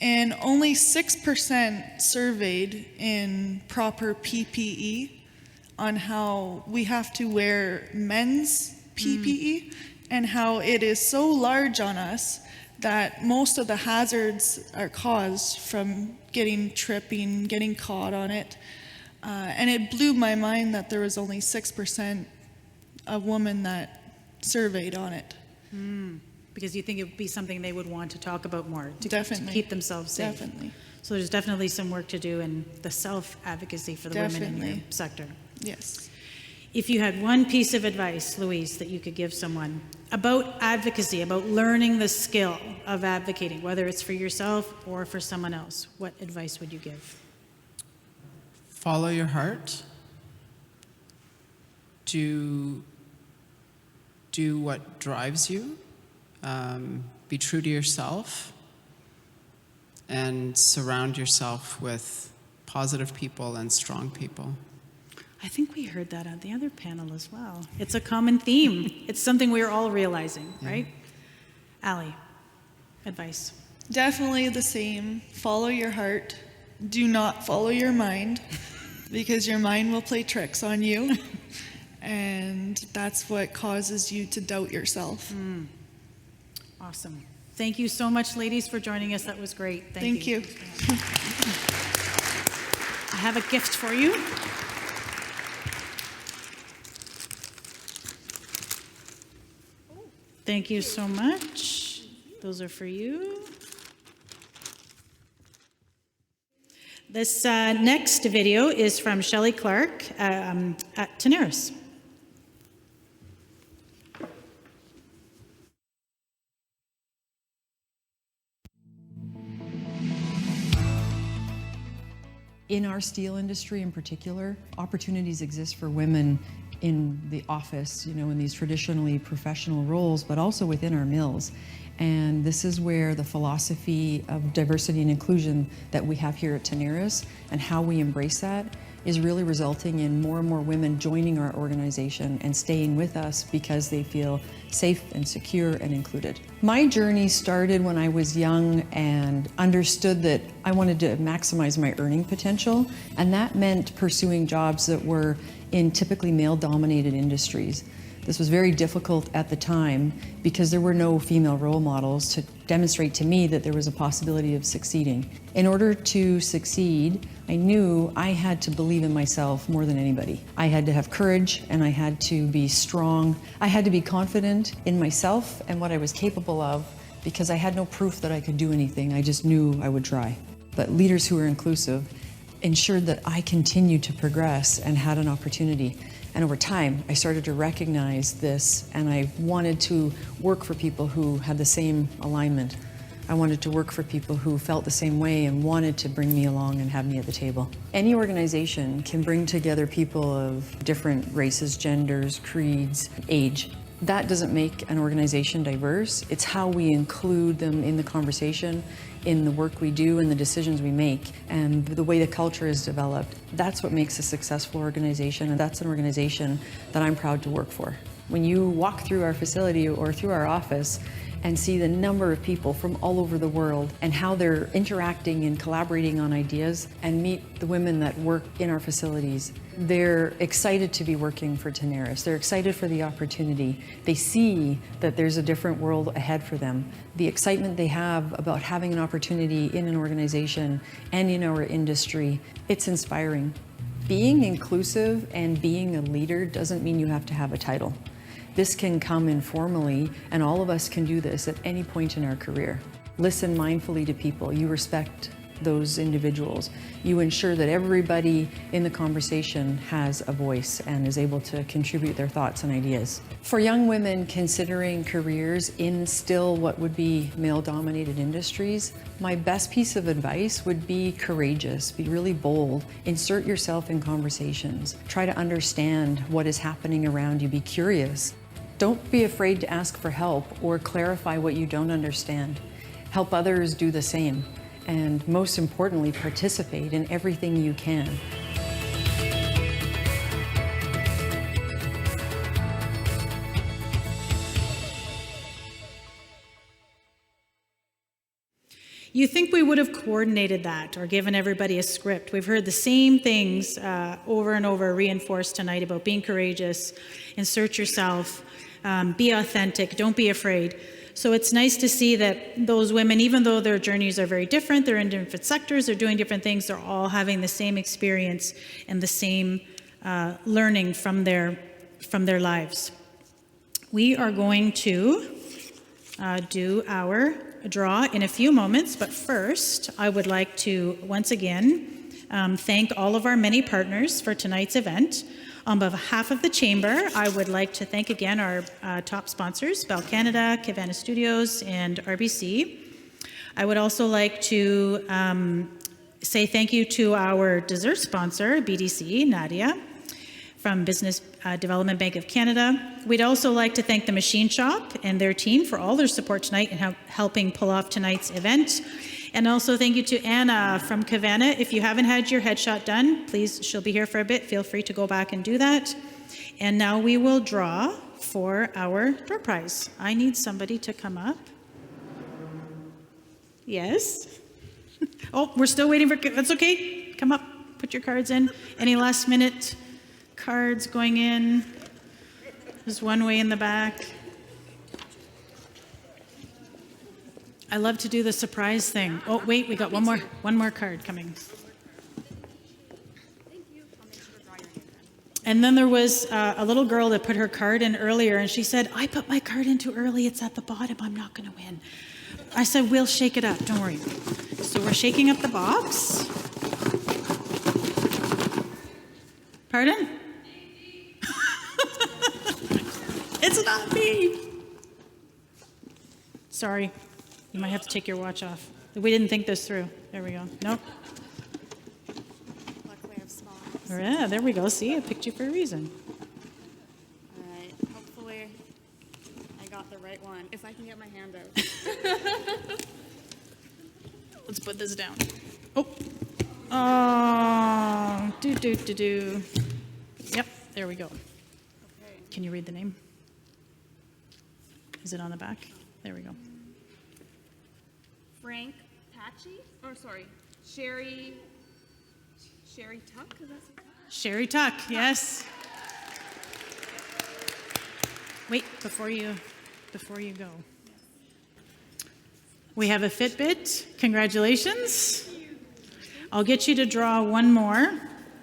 and only 6% surveyed in proper PPE on how we have to wear men's PPE and how it is so large on us that most of the hazards are caused from tripping, getting caught on it. And it blew my mind that there was only 6% of women that surveyed on it. Because you think it would be something they would want to talk about more, to Definitely. keep themselves safe. Definitely. So there's definitely some work to do in the self-advocacy for the women in your Definitely. sector. Yes. If you had one piece of advice, Louise, that you could give someone about advocacy, about learning the skill of advocating, whether it's for yourself or for someone else, what advice would you give? Follow your heart. Do what drives you. Be true to yourself. And surround yourself with positive people and strong people. I think we heard that on the other panel as well. It's a common theme. It's something we're all realizing, right? Allie, advice. Definitely the same. Follow your heart. Do not follow your mind, because your mind will play tricks on you. And that's what causes you to doubt yourself. Awesome. Thank you so much, ladies, for joining us. That was great. Thank you. I have a gift for you. Thank you so much. Those are for you. This next video is from Shelley Clark at Tenaris. In our steel industry in particular, opportunities exist for women in the office, in these traditionally professional roles, but also within our mills. And this is where the philosophy of diversity and inclusion that we have here at Tenaris and how we embrace that is really resulting in more and more women joining our organization and staying with us because they feel safe and secure and included. My journey started when I was young and understood that I wanted to maximize my earning potential, and that meant pursuing jobs that were in typically male-dominated industries. This was very difficult at the time because there were no female role models to demonstrate to me that there was a possibility of succeeding. In order to succeed, I knew I had to believe in myself more than anybody. I had to have courage and I had to be strong. I had to be confident in myself and what I was capable of because I had no proof that I could do anything. I just knew I would try. But leaders who were inclusive ensured that I continued to progress and had an opportunity. And over time, I started to recognize this, and I wanted to work for people who had the same alignment. I wanted to work for people who felt the same way and wanted to bring me along and have me at the table. Any organization can bring together people of different races, genders, creeds, age. That doesn't make an organization diverse. It's how we include them in the conversation, in the work we do, and the decisions we make, and the way the culture is developed. That's what makes a successful organization, and that's an organization that I'm proud to work for. When you walk through our facility or through our office and see the number of people from all over the world and how they're interacting and collaborating on ideas, and meet the women that work in our facilities, they're excited to be working for Tenaris. They're excited for the opportunity. They see that there's a different world ahead for them. The excitement they have about having an opportunity in an organization and in our industry, it's inspiring. Being inclusive and being a leader doesn't mean you have to have a title. This can come informally, and all of us can do this at any point in our career. Listen mindfully to people. You respect those individuals. You ensure that everybody in the conversation has a voice and is able to contribute their thoughts and ideas. For young women considering careers in still what would be male-dominated industries, my best piece of advice would be courageous, be really bold, insert yourself in conversations, try to understand what is happening around you, be curious. Don't be afraid to ask for help or clarify what you don't understand. Help others do the same. And most importantly, participate in everything you can. You think we would have coordinated that or given everybody a script. We've heard the same things over and over reinforced tonight about being courageous, insert yourself, be authentic, don't be afraid. So it's nice to see that those women, even though their journeys are very different, they're in different sectors, they're doing different things, they're all having the same experience and the same learning from their lives. We are going to do our draw in a few moments, but first I would like to once again thank all of our many partners for tonight's event. On behalf of the Chamber, I would like to thank again our top sponsors, Bell Canada, Kavana Studios, and RBC. I would also like to say thank you to our dessert sponsor, BDC, Nadia, from Business Development Bank of Canada. We'd also like to thank the Machine Shop and their team for all their support tonight and helping pull off tonight's event. And also thank you to Anna from Kavana. If you haven't had your headshot done, please, she'll be here for a bit. Feel free to go back and do that. And now we will draw for our door prize. I need somebody to come up. Yes? Oh, we're still waiting for, that's okay. Come up, put your cards in. Any last minute cards going in? There's one way in the back. I love to do the surprise thing. Oh, wait, we got one more card coming. And then there was a little girl that put her card in earlier, and she said, I put my card in too early. It's at the bottom. I'm not going to win. I said, we'll shake it up. Don't worry. So we're shaking up the box. Pardon? It's not me. Sorry. You might have to take your watch off. We didn't think this through. There we go. Nope. Luckily I have small. Yeah, there we go. See, I picked you for a reason. All right. Hopefully I got the right one. If I can get my hand out. Let's put this down. Oh. Oh. Do. Yep, there we go. Okay. Can you read the name? Is it on the back? There we go. Frank Patchy? Or sorry, Sherry Tuck? Is that something? Sherry Tuck, yes. Wait, before you go. We have a Fitbit. Congratulations. I'll get you to draw one more,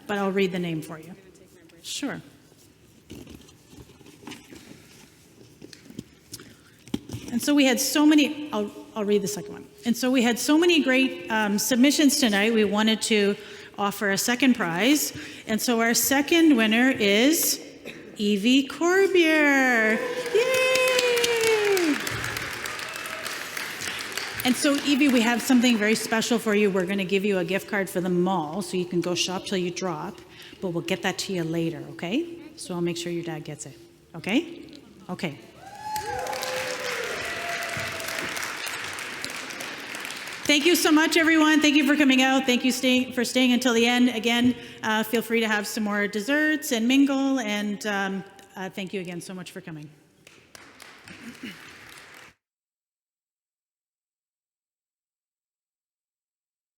but I'll read the name for you. Sure. And so we had so many, I'll read the second one. And so we had so many great submissions tonight, we wanted to offer a second prize. And so our second winner is Evie Corbier. Yay! And so Evie, we have something very special for you. We're gonna give you a gift card for the mall so you can go shop till you drop, but we'll get that to you later, okay? So I'll make sure your dad gets it, okay? Okay. Thank you so much, everyone. Thank you for coming out. Thank you for staying until the end. Again, feel free to have some more desserts and mingle. And thank you again so much for coming.